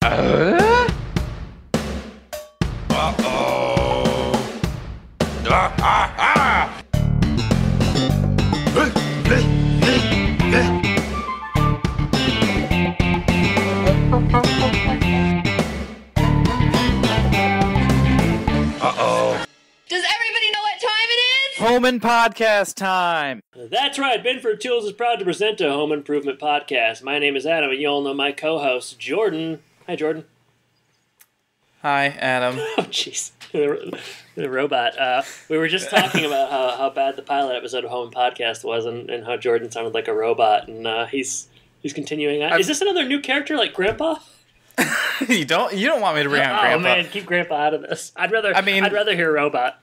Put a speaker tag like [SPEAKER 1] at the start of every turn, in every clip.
[SPEAKER 1] Home Podcast time.
[SPEAKER 2] That's right. Benford Tools is proud to present a home improvement podcast. My name is Adam, and you all know my co-host, Jordan. Hi, Jordan.
[SPEAKER 1] Hi, Adam.
[SPEAKER 2] Oh, jeez. The robot. We were just talking about how bad the pilot episode of Home Podcast was, and how Jordan sounded like a robot, and he's continuing on. Is this another new character like Grandpa?
[SPEAKER 1] You don't want me to bring on Grandpa.
[SPEAKER 2] Oh man, keep Grandpa out of this. I'd rather hear robot.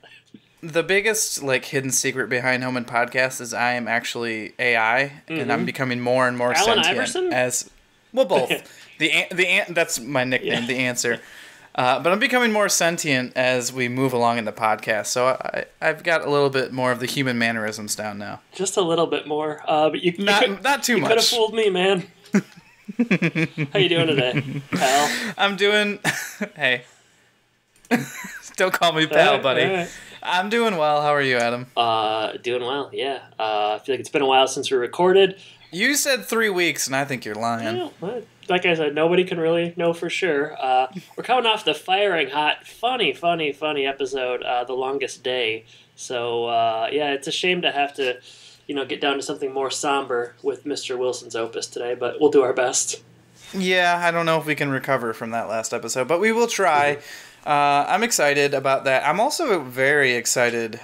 [SPEAKER 1] The biggest hidden secret behind Home Podcast is I am actually AI, and I'm becoming more and more
[SPEAKER 2] Alan
[SPEAKER 1] sentient.
[SPEAKER 2] Iverson?
[SPEAKER 1] As well, both. That's my nickname, The Answer. But I'm becoming more sentient as we move along in the podcast. So I've got a little bit more of the human mannerisms down now.
[SPEAKER 2] Just a little bit more. But
[SPEAKER 1] not too much.
[SPEAKER 2] You could have fooled me, man. How you doing today, pal?
[SPEAKER 1] I'm doing... Hey. Don't call me pal, buddy.
[SPEAKER 2] All right.
[SPEAKER 1] I'm doing well. How are you, Adam?
[SPEAKER 2] Doing well, yeah. I feel like it's been a while since we recorded.
[SPEAKER 1] You said 3 weeks, and I think you're lying.
[SPEAKER 2] Yeah, like I said, nobody can really know for sure. We're coming off the firing hot, funny episode, The Longest Day. So, yeah, it's a shame to have to, get down to something more somber with Mr. Wilson's Opus today, but we'll do our best.
[SPEAKER 1] Yeah, I don't know if we can recover from that last episode, but we will try. Mm-hmm. I'm excited about that. I'm also very excited.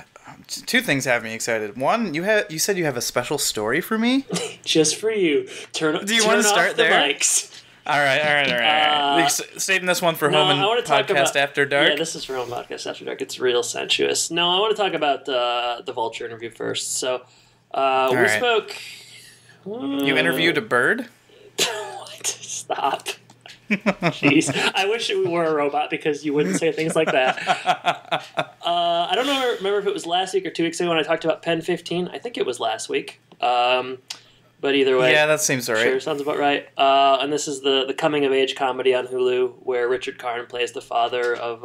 [SPEAKER 1] Two things have me excited. One, you said you have a special story for me.
[SPEAKER 2] Just for you. Do you
[SPEAKER 1] want to start
[SPEAKER 2] the
[SPEAKER 1] there?
[SPEAKER 2] Mics.
[SPEAKER 1] All right. Saving this one for Home Podcast After Dark.
[SPEAKER 2] Yeah, this is for Home Podcast After Dark. It's real sensuous. No, I want to talk about the Vulture interview first. So, we spoke.
[SPEAKER 1] You interviewed a bird?
[SPEAKER 2] What? Stop. Jeez, I wish we were a robot because you wouldn't say things like that. I don't remember if it was last week or 2 weeks ago when I talked about Pen 15. I think it was last week. But either way,
[SPEAKER 1] yeah, that seems right.
[SPEAKER 2] Sure, sounds about right. And this is the coming of age comedy on Hulu where Richard Karn plays the father of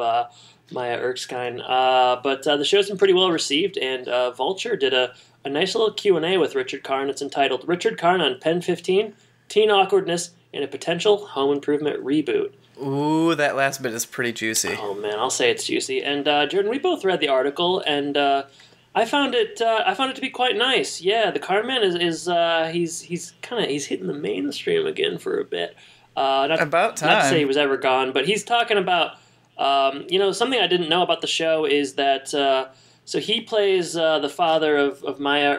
[SPEAKER 2] Maya Erskine. But the show's been pretty well received, and Vulture did a nice little Q&A with Richard Karn. It's entitled "Richard Karn on Pen 15: Teen Awkwardness and a Potential Home Improvement Reboot."
[SPEAKER 1] Ooh, that last bit is pretty juicy.
[SPEAKER 2] Oh man, I'll say it's juicy. And Jordan, we both read the article, and I found it to be quite nice. Yeah, the Karn man is he's hitting the mainstream again for a bit.
[SPEAKER 1] About time.
[SPEAKER 2] Not to say he was ever gone, but he's talking about something I didn't know about the show is that so he plays the father of Maya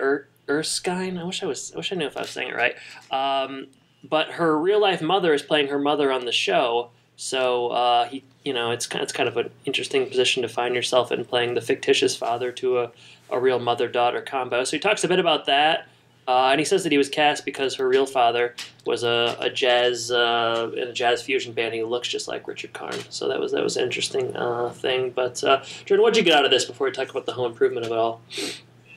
[SPEAKER 2] Erskine. I wish I knew if I was saying it right. But her real life mother is playing her mother on the show, so it's kind of an interesting position to find yourself in, playing the fictitious father to a real mother-daughter combo. So he talks a bit about that, and he says that he was cast because her real father was a jazz in a jazz fusion band. He looks just like Richard Karn, so that was an interesting thing. But Jordan, what'd you get out of this before we talk about the home improvement of it all?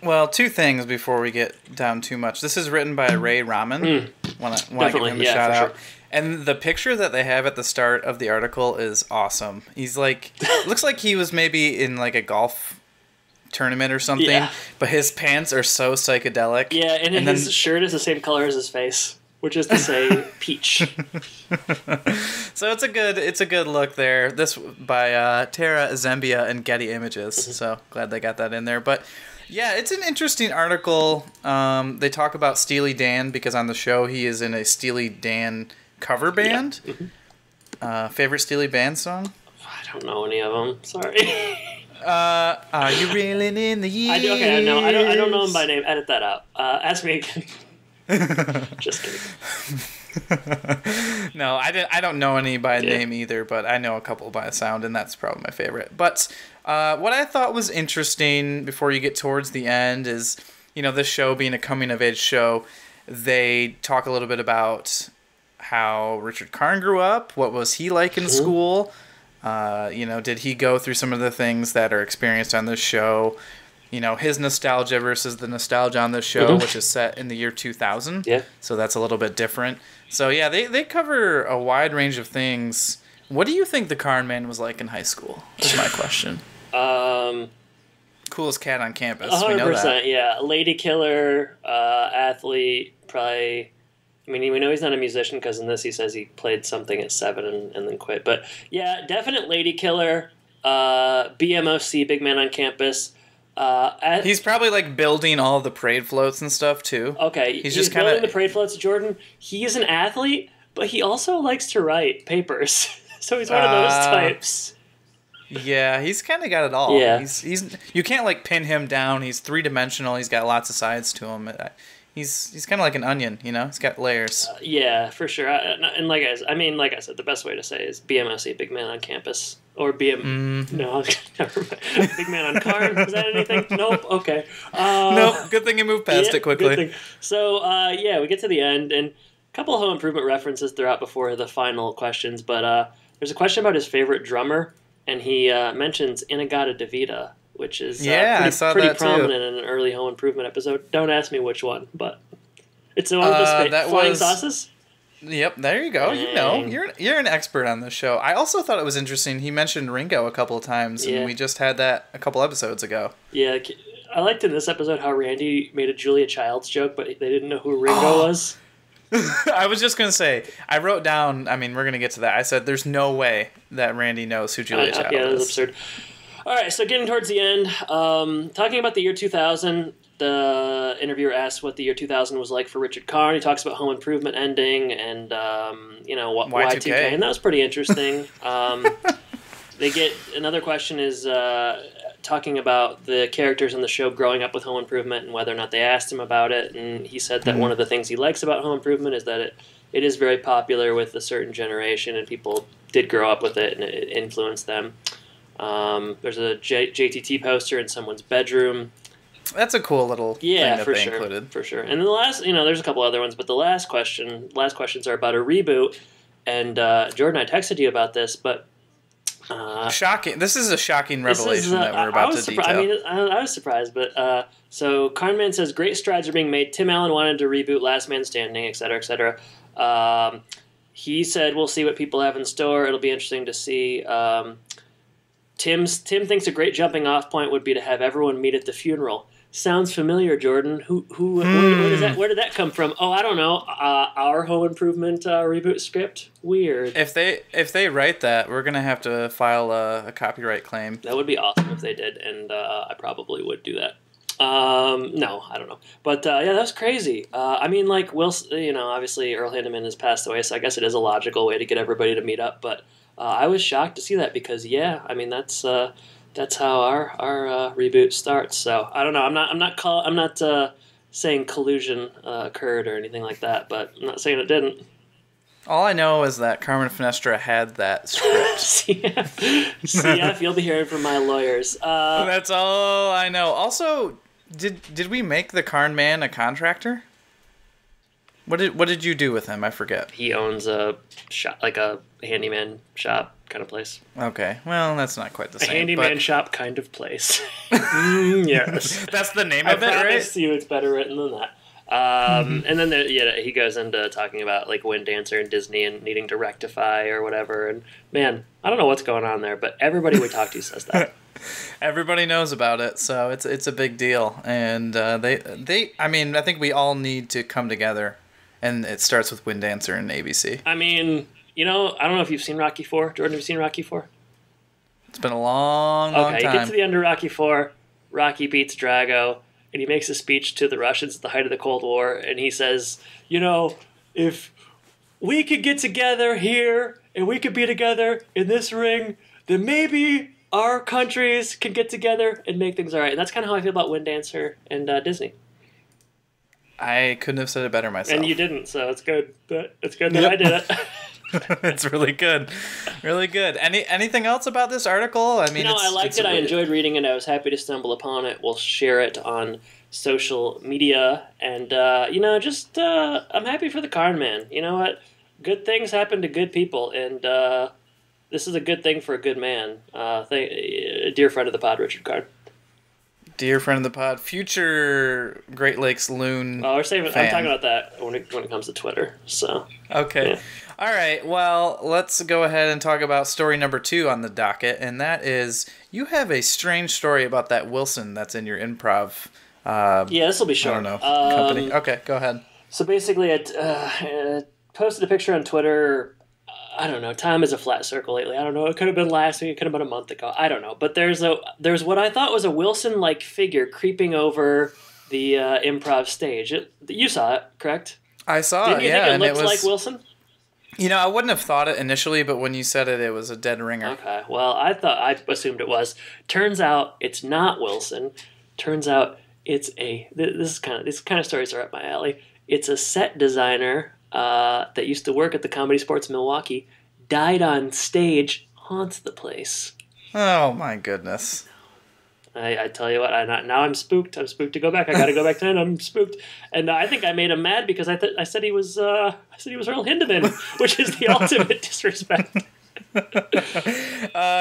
[SPEAKER 1] Well, two things before we get down too much. This is written by Ray Rahman. Want to give him a shout out. Sure. And the picture that they have at the start of the article is awesome. He's looks like he was maybe in a golf tournament or something, but his pants are so psychedelic.
[SPEAKER 2] Yeah, and his shirt is the same color as his face, which is to say peach.
[SPEAKER 1] So it's a good look there. This by Tara Zembia and Getty Images. Mm-hmm. So glad they got that in there. But yeah, it's an interesting article. They talk about Steely Dan because on the show he is in a Steely Dan cover band. Yeah. Mm-hmm. Favorite Steely Dan song?
[SPEAKER 2] I don't know any of them. Sorry.
[SPEAKER 1] Are you reeling in the years?
[SPEAKER 2] I do. Okay, no, I don't know them by name. Edit that out. Ask me again. Just kidding.
[SPEAKER 1] No, I don't know any by name either, but I know a couple by sound, and that's probably my favorite. But what I thought was interesting before you get towards the end is, this show being a coming-of-age show, they talk a little bit about how Richard Karn grew up, what was he like in school, did he go through some of the things that are experienced on this show, his nostalgia versus the nostalgia on this show, which is set in the year 2000. Yeah. So that's a little bit different. So yeah, they cover a wide range of things What do you think the Karn Man was like in high school? Is my question. Coolest cat on campus.
[SPEAKER 2] 100%,
[SPEAKER 1] we know that.
[SPEAKER 2] Yeah. Lady killer, athlete, probably. I mean, we know he's not a musician because in this he says he played something at 7 and then quit. But yeah, definite lady killer, BMOC, big man on campus.
[SPEAKER 1] He's probably like building all the parade floats and stuff too.
[SPEAKER 2] Okay, he's just building the parade floats. Jordan, he is an athlete, but he also likes to write papers. So he's one of those types.
[SPEAKER 1] Yeah, he's kind of got it all.
[SPEAKER 2] Yeah.
[SPEAKER 1] He's you can't like pin him down. He's 3-dimensional. He's got lots of sides to him. He's kind of like an onion, you know. He's got layers.
[SPEAKER 2] Yeah, for sure. And like I said, the best way to say is BMOC, big man on campus, or No, never mind. Big man on Karn. Is that anything? Nope. Okay.
[SPEAKER 1] Nope. Good thing you moved past it quickly.
[SPEAKER 2] So we get to the end and a couple of home improvement references throughout before the final questions, but there's a question about his favorite drummer, and he mentions Inagata Devita, which is pretty prominent in an early Home Improvement episode. Don't ask me which one, but it's the one with the flying sauces.
[SPEAKER 1] Yep, there you go. Dang. You know, you're an expert on this show. I also thought it was interesting. He mentioned Ringo a couple of times, and we just had that a couple episodes ago.
[SPEAKER 2] Yeah, I liked in this episode how Randy made a Julia Childs joke, but they didn't know who Ringo was.
[SPEAKER 1] I was just going to say, I wrote down, I mean, we're going to get to that. I said, there's no way that Randy knows who Julia Childs is.
[SPEAKER 2] Yeah, that was absurd. All right, so getting towards the end, talking about the year 2000, the interviewer asks what the year 2000 was like for Richard Karn. He talks about Home Improvement ending and, Y2K, and that was pretty interesting. They get another question is talking about the characters in the show growing up with Home Improvement and whether or not they asked him about it, and he said that one of the things he likes about Home Improvement is that it is very popular with a certain generation, and people did grow up with it, and it influenced them. There's a JTT poster in someone's bedroom.
[SPEAKER 1] That's a cool little thing that they included.
[SPEAKER 2] For sure. And then the last, there's a couple other ones, but the last questions are about a reboot. And Jordan, I texted you about this, but
[SPEAKER 1] shocking! This is a shocking revelation that we're about to detail.
[SPEAKER 2] I was surprised, but so Karnman says great strides are being made. Tim Allen wanted to reboot Last Man Standing, et cetera, et cetera. He said we'll see what people have in store. It'll be interesting to see. Tim thinks a great jumping off point would be to have everyone meet at the funeral. Sounds familiar, Jordan. Where did that come from? Oh, I don't know. Our Home Improvement reboot script. Weird.
[SPEAKER 1] If they write that, we're gonna have to file a copyright claim.
[SPEAKER 2] That would be awesome if they did, and I probably would do that. No, I don't know. But that was crazy. Obviously Earl Hanneman has passed away, so I guess it is a logical way to get everybody to meet up. But I was shocked to see that because that's how our reboot starts. So I don't know. I'm not saying collusion occurred or anything like that, but I'm not saying it didn't.
[SPEAKER 1] All I know is that Carmen Finestra had that script.
[SPEAKER 2] CF, you'll be hearing from my lawyers.
[SPEAKER 1] That's all I know. Also, did we make the Karn Man a contractor? What did you do with him? I forget.
[SPEAKER 2] He owns a shop, like a handyman shop kind of place.
[SPEAKER 1] Okay, well, that's not quite the same.
[SPEAKER 2] A handyman shop kind of place. Yes,
[SPEAKER 1] that's the name of it, right? I promise
[SPEAKER 2] you, it's better written than that. And then he goes into talking about like Wind Dancer and Disney and needing to rectify or whatever. And man, I don't know what's going on there, but everybody we talk to says that.
[SPEAKER 1] Everybody knows about it, so it's a big deal. And I think we all need to come together. And it starts with Wind Dancer and ABC.
[SPEAKER 2] I mean, I don't know if you've seen Rocky IV. Jordan, have you seen Rocky IV?
[SPEAKER 1] It's been a long time.
[SPEAKER 2] Okay, you get to the end of Rocky IV. Rocky beats Drago, and he makes a speech to the Russians at the height of the Cold War, and he says, if we could get together here, and we could be together in this ring, then maybe our countries can get together and make things all right. And that's kind of how I feel about Wind Dancer and Disney.
[SPEAKER 1] I couldn't have said it better myself.
[SPEAKER 2] And you didn't, so it's good. But it's good that I did it.
[SPEAKER 1] It's really good. Really good. Anything else about this article? I mean,
[SPEAKER 2] I liked it. I enjoyed reading it. I was happy to stumble upon it. We'll share it on social media. And, I'm happy for the Karn Man. You know what? Good things happen to good people. And this is a good thing for a good man. A dear friend of the pod, Richard Karn.
[SPEAKER 1] Dear friend of the pod, future Great Lakes Loon.
[SPEAKER 2] Well, we're saving. I'm talking about that when it comes to Twitter. So
[SPEAKER 1] okay, All right, well, let's go ahead and talk about story number 2 on the docket, and that is you have a strange story about that Wilson that's in your improv.
[SPEAKER 2] Yeah, this will be short.
[SPEAKER 1] I don't know. Company. Okay, go ahead.
[SPEAKER 2] So basically, I posted a picture on Twitter. I don't know. Time is a flat circle lately. I don't know. It could have been last week. It could have been a month ago. I don't know. But there's what I thought was a Wilson-like figure creeping over the improv stage. You saw it, correct?
[SPEAKER 1] I saw
[SPEAKER 2] Didn't
[SPEAKER 1] it,
[SPEAKER 2] you
[SPEAKER 1] yeah.
[SPEAKER 2] think it looked like Wilson?
[SPEAKER 1] You know, I wouldn't have thought it initially, but when you said it, it was a dead ringer.
[SPEAKER 2] Okay. Well, I assumed it was. Turns out it's not Wilson. Turns out it's these kind of stories are up my alley. It's a set designer that used to work at the Comedy Sports Milwaukee, died on stage, haunts the place.
[SPEAKER 1] Oh my goodness!
[SPEAKER 2] I tell you what, now I'm spooked. I'm spooked to go back. I got to go back tonight. I'm spooked, and I think I made him mad because I said he was Earl Hindeman, which is the ultimate disrespect.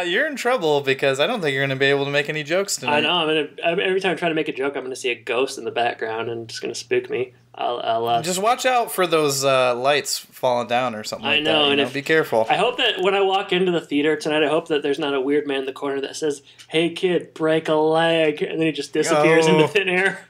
[SPEAKER 1] You're in trouble because I don't think you're going to be able to make any jokes tonight.
[SPEAKER 2] I know. Every time I try to make a joke, I'm going to see a ghost in the background and it's going to spook me. I'll
[SPEAKER 1] just watch out for those lights falling down or something like that. I know, and be careful.
[SPEAKER 2] I hope that when I walk into the theater tonight, I hope that there's not a weird man in the corner that says, "Hey kid, break a leg," and then he just disappears into thin air.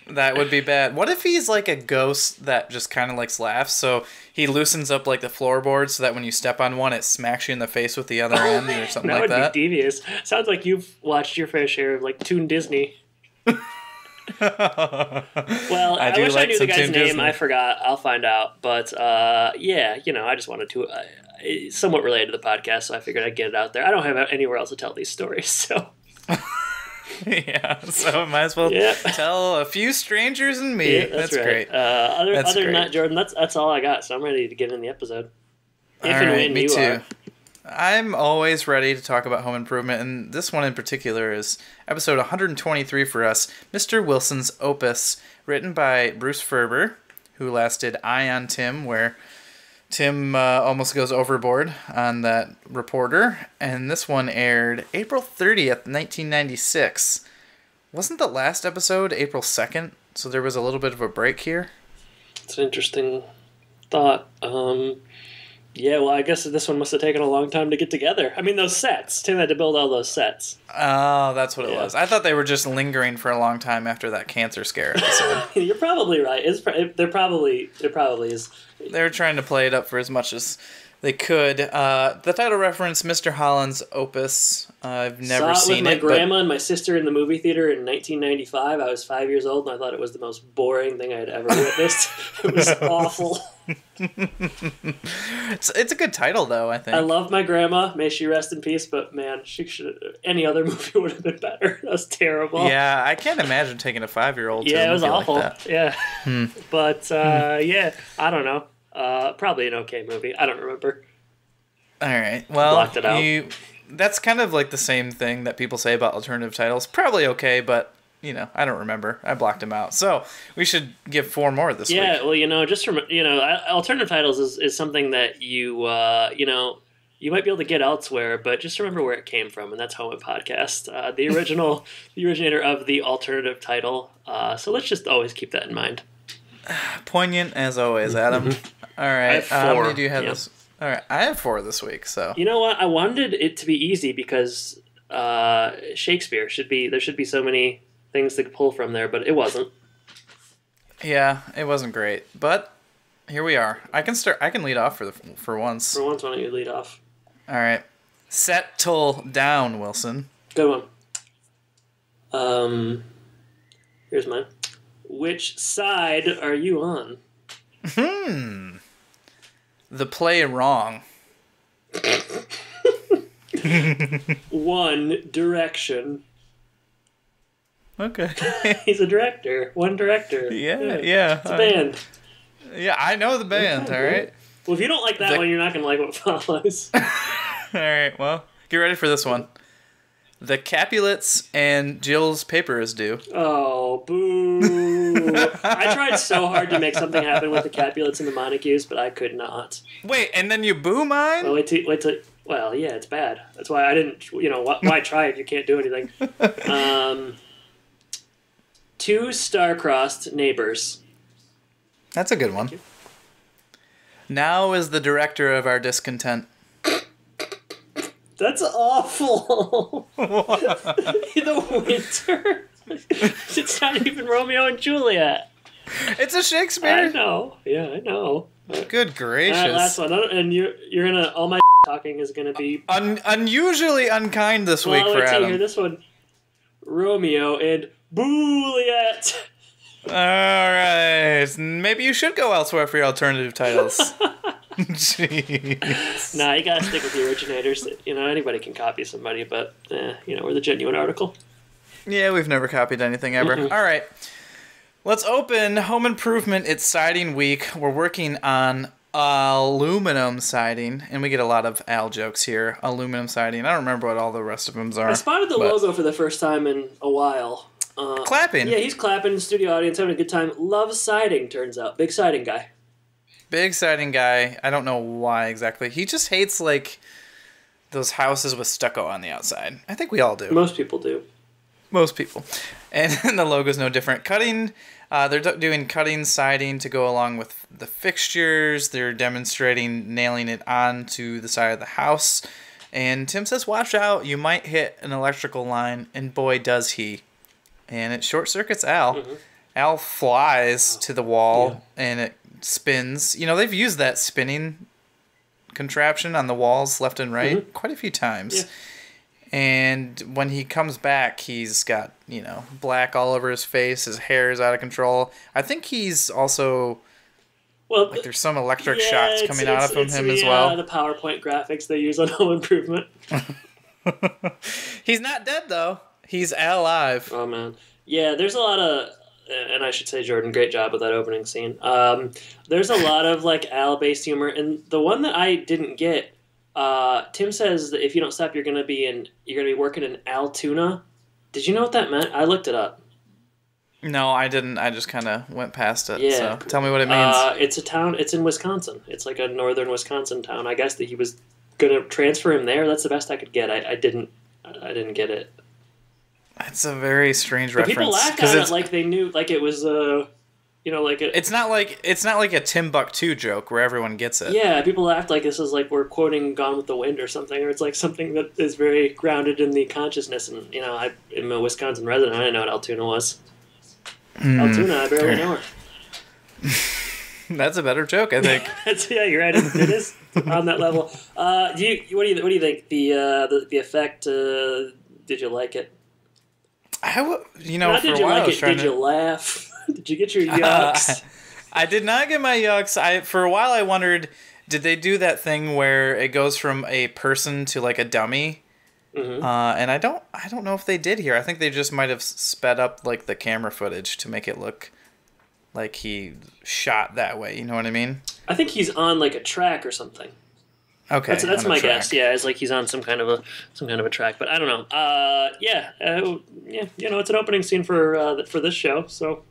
[SPEAKER 1] That would be bad. What if he's like a ghost that just kind of laughs? So he loosens up like the floorboard so that when you step on one, it smacks you in the face with the other end or something like that.
[SPEAKER 2] That would be devious. Sounds like you've watched your fair share of Toon Disney. Well, I wish I knew the guy's name. Disney. I forgot. I'll find out. But yeah, I just wanted to somewhat related to the podcast, so I figured I'd get it out there. I don't have anywhere else to tell these stories, so.
[SPEAKER 1] Yeah, so I might as well tell a few strangers and me.
[SPEAKER 2] Yeah, that's right. Great. Other than that, Jordan, that's all I got. So I'm ready to get in the episode. If and when me you too. Are.
[SPEAKER 1] I'm always ready to talk about home improvement, and this one in particular is episode 123 for us, Mr. Wilson's Opus, written by Bruce Ferber, who last did Eye on Tim, where Tim almost goes overboard on that reporter, and this one aired April 30th, 1996. Wasn't the last episode April 2nd? So there was a little bit of a break here?
[SPEAKER 2] It's an interesting thought. Yeah, well, I guess this one must have taken a long time to get together. I mean, those sets. Tim had to build all those sets.
[SPEAKER 1] Oh, that's what it was. I thought they were just lingering for a long time after that cancer scare episode.
[SPEAKER 2] You're probably right. There probably is.
[SPEAKER 1] They were trying to play it up for as much as they could. The title reference, Mr. Holland's Opus. I've never seen it.
[SPEAKER 2] Saw it with my grandma and my sister in the movie theater in 1995. I was 5 years old, and I thought it was the most boring thing I had ever witnessed. It was awful.
[SPEAKER 1] It's a good title, though, I think.
[SPEAKER 2] I love my grandma. May she rest in peace, but man, any other movie would have been better. That was terrible.
[SPEAKER 1] Yeah, I can't imagine taking a 5-year-old to
[SPEAKER 2] a movie like that.
[SPEAKER 1] Yeah, it was awful.
[SPEAKER 2] Yeah. But, yeah, I don't know. Probably an okay movie. I don't remember.
[SPEAKER 1] All right. Well,
[SPEAKER 2] blocked it out.
[SPEAKER 1] That's kind of like the same thing that people say about alternative titles. Probably okay, but I don't remember. I blocked them out. So we should give 4 more this week.
[SPEAKER 2] Yeah. Well, just from alternative titles is something that you you might be able to get elsewhere, but just remember where it came from, and that's Home Podcast, the originator of the alternative title. So let's just always keep that in mind.
[SPEAKER 1] Poignant as always, Adam. All right. How many do you have this? All right. I have 4 this week. So
[SPEAKER 2] you know what? I wanted it to be easy because Shakespeare there should be so many things to pull from there, but it wasn't.
[SPEAKER 1] Yeah, it wasn't great, but here we are. I can lead off for once.
[SPEAKER 2] For once, why don't you lead off?
[SPEAKER 1] All right. Settle down, Wilson.
[SPEAKER 2] Good one. Here's mine. Which side are you on?
[SPEAKER 1] The play wrong.
[SPEAKER 2] One Direction.
[SPEAKER 1] Okay.
[SPEAKER 2] He's a director. One Director.
[SPEAKER 1] Yeah.
[SPEAKER 2] It's a band.
[SPEAKER 1] Yeah, I know the band, all right?
[SPEAKER 2] Well, if you don't like that one, you're not going to like what follows.
[SPEAKER 1] All right, well, get ready for this one. The Capulets and Jill's paper is due.
[SPEAKER 2] Oh, boo. I tried so hard to make something happen with the Capulets and the Montagues, but I could not.
[SPEAKER 1] Wait, and then you boo mine?
[SPEAKER 2] Well, wait till, well, yeah, it's bad. That's why I didn't, why try if you can't do anything? 2 star-crossed neighbors.
[SPEAKER 1] That's a good one. Now is the director of our discontent.
[SPEAKER 2] That's awful. The winter. It's not even Romeo and Juliet.
[SPEAKER 1] It's a Shakespeare.
[SPEAKER 2] I know. Yeah, I know.
[SPEAKER 1] Good gracious.
[SPEAKER 2] All right, last one. And you're gonna, all my talking is gonna be
[SPEAKER 1] unusually unkind this week for Adam.
[SPEAKER 2] Hear this one. Romeo and Juliet.
[SPEAKER 1] All right. Maybe you should go elsewhere for your alternative titles. Jeez.
[SPEAKER 2] Nah, you gotta stick with the originators. You know, anybody can copy somebody, but you know, we're the genuine article.
[SPEAKER 1] Yeah, we've never copied anything ever. Mm-mm. All right. Let's open Home Improvement. It's siding week. We're working on aluminum siding, and we get a lot of Al jokes here. Aluminum siding. I don't remember what all the rest of them are.
[SPEAKER 2] I spotted the logo for the first time in a while.
[SPEAKER 1] Clapping.
[SPEAKER 2] Yeah, he's clapping. Studio audience having a good time. Loves siding, turns out. Big siding guy.
[SPEAKER 1] Big siding guy. I don't know why exactly. He just hates, like, those houses with stucco on the outside. I think we all do.
[SPEAKER 2] Most people do.
[SPEAKER 1] Most people. And the logo's no different. Cutting, they're doing cutting siding to go along with the fixtures. They're demonstrating nailing it onto the side of the house. And Tim says, watch out, you might hit an electrical line. And boy, does he. And it short circuits Al. Mm-hmm. Al flies to the wall, and it spins. You know, they've used that spinning contraption on the walls left and right quite a few times. Yeah. And when he comes back, he's got, you know, black all over his face. His hair is out of control. I think he's also... Well, like there's some electric shots coming out of him as well.
[SPEAKER 2] The PowerPoint graphics they use on Home Improvement.
[SPEAKER 1] He's not dead, though. He's alive.
[SPEAKER 2] Oh, man. Yeah, there's a lot of... And I should say, Jordan, great job with that opening scene. There's a lot of, like, Al-based humor. And the one that I didn't get... Tim says that if you don't stop, you're gonna be working in Altoona. Did you know what that meant? I looked it up.
[SPEAKER 1] No, I didn't. I just kind of went past it. Yeah. So tell me what it means.
[SPEAKER 2] It's a town. It's in Wisconsin. It's like a northern Wisconsin town. I guess that he was gonna transfer him there. That's the best I could get. I didn't get it.
[SPEAKER 1] It's a very strange reference.
[SPEAKER 2] People laughed at it like they knew, like it was you know, like
[SPEAKER 1] it's not like a Timbuktu joke where everyone gets it.
[SPEAKER 2] Yeah, people act like this is like we're quoting Gone with the Wind or something, or it's like something that is very grounded in the consciousness. And you know, I'm a Wisconsin resident. I didn't know what Altoona was. Altoona, I barely know her.
[SPEAKER 1] That's a better joke, I think.
[SPEAKER 2] Yeah, you're right. It is on that level. What do you think? The effect? Did you like it?
[SPEAKER 1] You know, for a while I was trying
[SPEAKER 2] to... Did you laugh? Did you get your yucks?
[SPEAKER 1] I did not get my yucks. For a while I wondered, did they do that thing where it goes from a person to like a dummy? Mm-hmm. And I don't know if they did here. I think they just might have sped up like the camera footage to make it look like he shot that way. You know what I mean?
[SPEAKER 2] I think he's on like a track or something.
[SPEAKER 1] Okay,
[SPEAKER 2] that's my guess. Yeah, it's like he's on some kind of a track, but I don't know. Yeah, you know, it's an opening scene for this show, so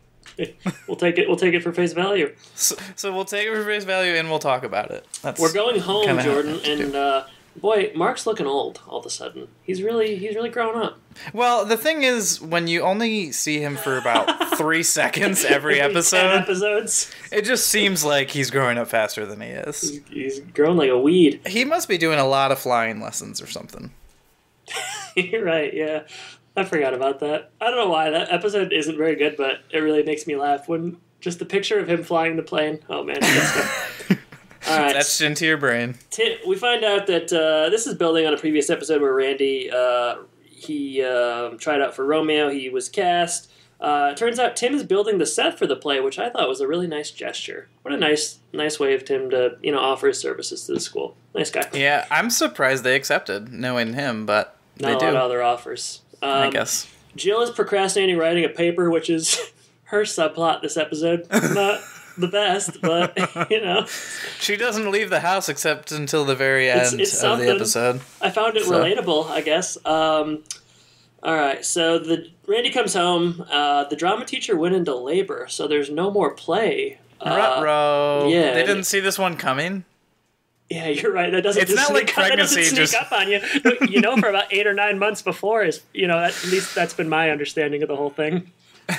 [SPEAKER 2] we'll take it for face value.
[SPEAKER 1] So we'll take it for face value, and we'll talk about it.
[SPEAKER 2] We're going home, Jordan, and boy, Mark's looking old all of a sudden. He's really grown up.
[SPEAKER 1] Well, the thing is, when you only see him for about 3 seconds every episode,
[SPEAKER 2] 10 episodes,
[SPEAKER 1] it just seems like he's growing up faster than he is.
[SPEAKER 2] He's grown like a weed.
[SPEAKER 1] He must be doing a lot of flying lessons or something.
[SPEAKER 2] You're right, yeah. I forgot about that. I don't know why. That episode isn't very good, but it really makes me laugh when just the picture of him flying the plane. Oh, man. All right.
[SPEAKER 1] Etched into your brain.
[SPEAKER 2] We find out that this is building on a previous episode where Randy, he tried out for Romeo. He was cast. Turns out Tim is building the set for the play, which I thought was a really nice gesture. What a nice way of Tim to, you know, offer his services to the school. Nice guy.
[SPEAKER 1] Yeah, I'm surprised they accepted, knowing him, but they do.
[SPEAKER 2] Not a lot of other offers.
[SPEAKER 1] I guess.
[SPEAKER 2] Jill is procrastinating writing a paper, which is her subplot this episode. Not the best, but, you know.
[SPEAKER 1] She doesn't leave the house except until the very end of the episode.
[SPEAKER 2] I found it relatable, I guess. All right, so Randy comes home. The drama teacher went into labor, so there's no more play.
[SPEAKER 1] Ruh-roh.
[SPEAKER 2] Yeah.
[SPEAKER 1] They didn't see this one coming?
[SPEAKER 2] Yeah, you're right. That doesn't.
[SPEAKER 1] It's not like pregnancy
[SPEAKER 2] sneak up on you. You know, for about 8 or 9 months before is, you know, at least that's been my understanding of the whole thing.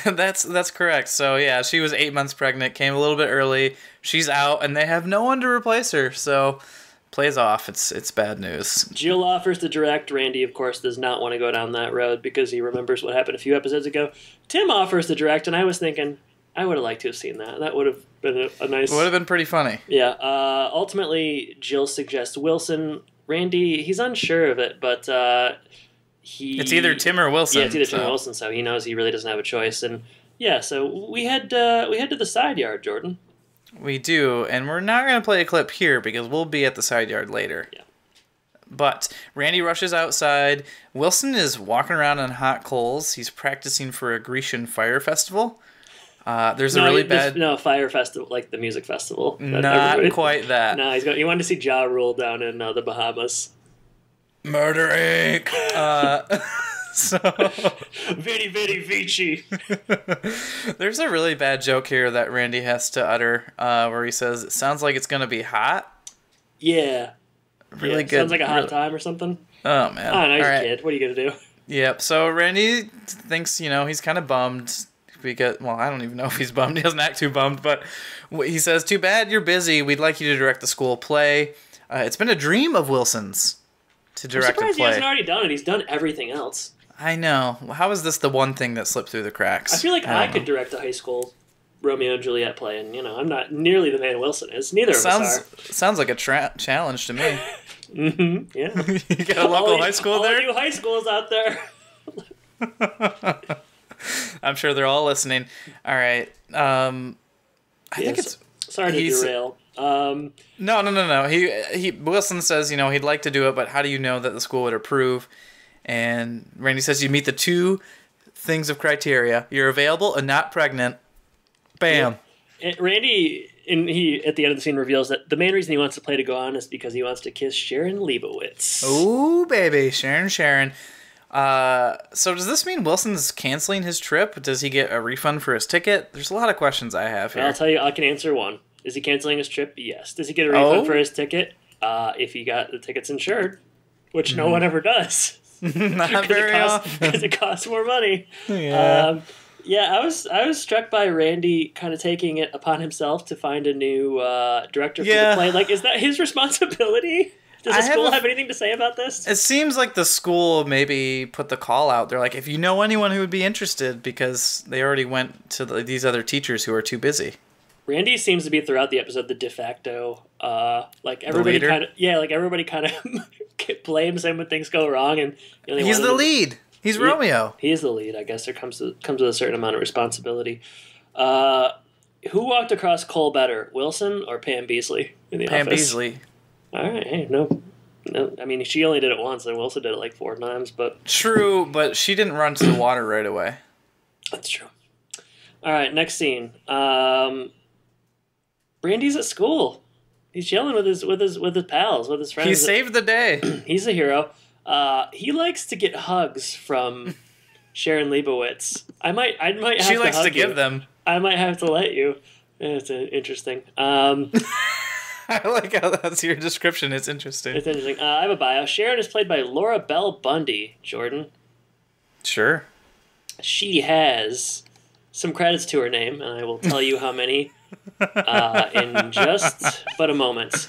[SPEAKER 1] That's correct. So yeah, she was 8 months pregnant, came a little bit early. She's out, and they have no one to replace her. So plays off. It's bad news.
[SPEAKER 2] Jill offers to direct. Randy, of course, does not want to go down that road because he remembers what happened a few episodes ago. Tim offers to direct, and I was thinking I would have liked to have seen that. That would have been a nice.
[SPEAKER 1] Would have been pretty funny.
[SPEAKER 2] Yeah. Ultimately, Jill suggests Wilson. Randy, he's unsure of it, but
[SPEAKER 1] It's either Tim or Wilson.
[SPEAKER 2] Yeah, it's either Tim or Wilson. So he knows he really doesn't have a choice, and yeah. So we head to the side yard, Jordan.
[SPEAKER 1] We do, and we're not going to play a clip here because we'll be at the side yard later.
[SPEAKER 2] Yeah.
[SPEAKER 1] But Randy rushes outside. Wilson is walking around on hot coals. He's practicing for a Grecian fire festival. There's a really bad...
[SPEAKER 2] No, fire festival, like the music festival.
[SPEAKER 1] Not quite that.
[SPEAKER 2] No, he wanted to see Ja Rule down in the Bahamas.
[SPEAKER 1] Murder Inc. So
[SPEAKER 2] Vidi Vidi Vici.
[SPEAKER 1] There's a really bad joke here that Randy has to utter where he says, it sounds like it's going to be hot.
[SPEAKER 2] Yeah.
[SPEAKER 1] Really good.
[SPEAKER 2] Sounds like a hot time or something.
[SPEAKER 1] Oh, man.
[SPEAKER 2] I don't know, he's a kid. What are you going to do?
[SPEAKER 1] Yep. So Randy thinks, he's kind of bummed because, well, I don't even know if he's bummed. He doesn't act too bummed, but he says, too bad you're busy. We'd like you to direct the school play. It's been a dream of Wilson's to direct a play.
[SPEAKER 2] I'm surprised he hasn't already done it. He's done everything else.
[SPEAKER 1] I know. How is this the one thing that slipped through the cracks?
[SPEAKER 2] I feel like I could direct a high school Romeo and Juliet play, and, I'm not nearly the man Wilson is. Neither of us are.
[SPEAKER 1] Sounds like a challenge to me.
[SPEAKER 2] Mm-hmm. Yeah.
[SPEAKER 1] You got a local high school there?
[SPEAKER 2] All you high schools out there.
[SPEAKER 1] I'm sure they're all listening. All right. I think it's...
[SPEAKER 2] Sorry to derail.
[SPEAKER 1] No. Wilson says, he'd like to do it, but how do you know that the school would approve? And Randy says you meet the two things of criteria. You're available and not pregnant. Bam.
[SPEAKER 2] Yeah. And Randy, at the end of the scene, reveals that the main reason he wants the play to go on is because he wants to kiss Sharon Leibowitz.
[SPEAKER 1] Ooh, baby. Sharon. So does this mean Wilson's canceling his trip? Does he get a refund for his ticket? There's a lot of questions I have here.
[SPEAKER 2] I'll tell you, I can answer one. Is he canceling his trip? Yes. Does he get a refund for his ticket? If he got the tickets insured, which no one ever does.
[SPEAKER 1] Not very often.
[SPEAKER 2] Because it costs more money.
[SPEAKER 1] Yeah.
[SPEAKER 2] I was struck by Randy kind of taking it upon himself to find a new director for the play. Like, is that his responsibility? Does the school have anything to say about this?
[SPEAKER 1] It seems like the school maybe put the call out. They're like, if you know anyone who would be interested, because they already went to these other teachers who are too busy.
[SPEAKER 2] Randy seems to be throughout the episode the de facto, everybody kind of blames him when things go wrong, and
[SPEAKER 1] he's the lead. He's Romeo.
[SPEAKER 2] He is the lead. I guess there comes with a certain amount of responsibility. Who walked across Cole better, Wilson or Pam Beasley in the office?
[SPEAKER 1] Pam Beasley.
[SPEAKER 2] All right. Hey, no. I mean, she only did it once, and Wilson did it like 4 times. But
[SPEAKER 1] true, but she didn't run to the water right away.
[SPEAKER 2] That's true. All right. Next scene. Randy's at school. He's chilling with his pals, with his friends.
[SPEAKER 1] He saved the day.
[SPEAKER 2] He's a hero. He likes to get hugs from Sharon Leibowitz. I might have
[SPEAKER 1] she
[SPEAKER 2] to
[SPEAKER 1] likes
[SPEAKER 2] hug
[SPEAKER 1] to give them.
[SPEAKER 2] I might have to let you. It's interesting.
[SPEAKER 1] I like how that's your description. It's interesting.
[SPEAKER 2] It's interesting. I have a bio. Sharon is played by Laura Bell Bundy, Jordan.
[SPEAKER 1] Sure.
[SPEAKER 2] She has some credits to her name, and I will tell you how many in just but a moment.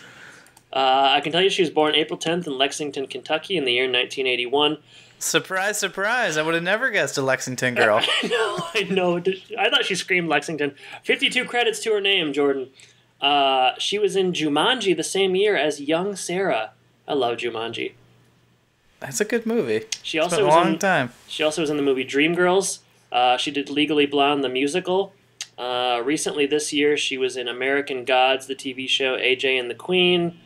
[SPEAKER 2] I can tell you she was born April 10th in Lexington, Kentucky in the year 1981.
[SPEAKER 1] Surprise, surprise. I would have never guessed a Lexington girl.
[SPEAKER 2] I know. I thought she screamed Lexington. 52 credits to her name, Jordan. She was in Jumanji the same year as young Sarah. I love Jumanji.
[SPEAKER 1] That's a good movie.
[SPEAKER 2] She also
[SPEAKER 1] was a long time.
[SPEAKER 2] She also was in the movie Dreamgirls. She did Legally Blonde, the musical. Recently this year, she was in American Gods, the TV show, AJ and the Queen.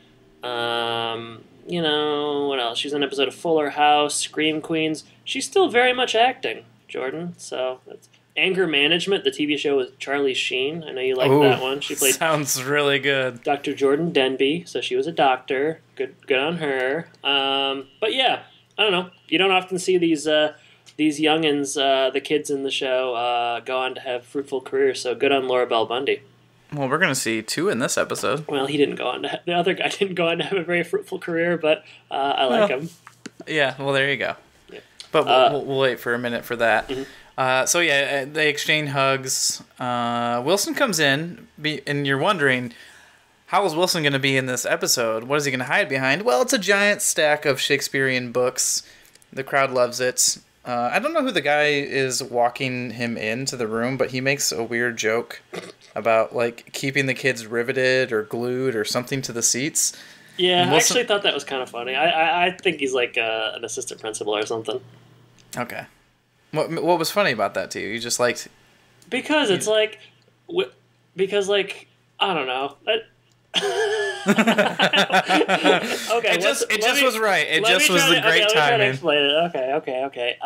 [SPEAKER 2] What else? She's in an episode of Fuller House, Scream Queens. She's still very much acting, Jordan. So that's Anger Management, the TV show with Charlie Sheen. I know you like that one. She played.
[SPEAKER 1] Sounds really good.
[SPEAKER 2] Dr. Jordan Denby, so she was a doctor. Good on her. But yeah, I don't know. You don't often see these youngins, the kids in the show, go on to have fruitful careers. So good on Laura Bell Bundy.
[SPEAKER 1] Well, we're going to see 2 in this episode.
[SPEAKER 2] Well, he didn't go on to the other guy didn't go on to have a very fruitful career, but I like him.
[SPEAKER 1] Yeah, well, there you go.
[SPEAKER 2] Yeah.
[SPEAKER 1] But we'll wait for a minute for that.
[SPEAKER 2] Mm-hmm.
[SPEAKER 1] So yeah, they exchange hugs. Wilson comes in, and you're wondering, how is Wilson going to be in this episode? What is he going to hide behind? Well, it's a giant stack of Shakespearean books. The crowd loves it. I don't know who the guy is walking him into the room, but he makes a weird joke about like keeping the kids riveted or glued or something to the seats.
[SPEAKER 2] Yeah, I actually thought that was kind of funny. I think he's like an assistant principal or something.
[SPEAKER 1] Okay. What was funny about that to you? You just liked...
[SPEAKER 2] Because it's like... Because, like, I don't know. Okay,
[SPEAKER 1] it just was right. It just was the great timing. Let me try to
[SPEAKER 2] explain it. Okay.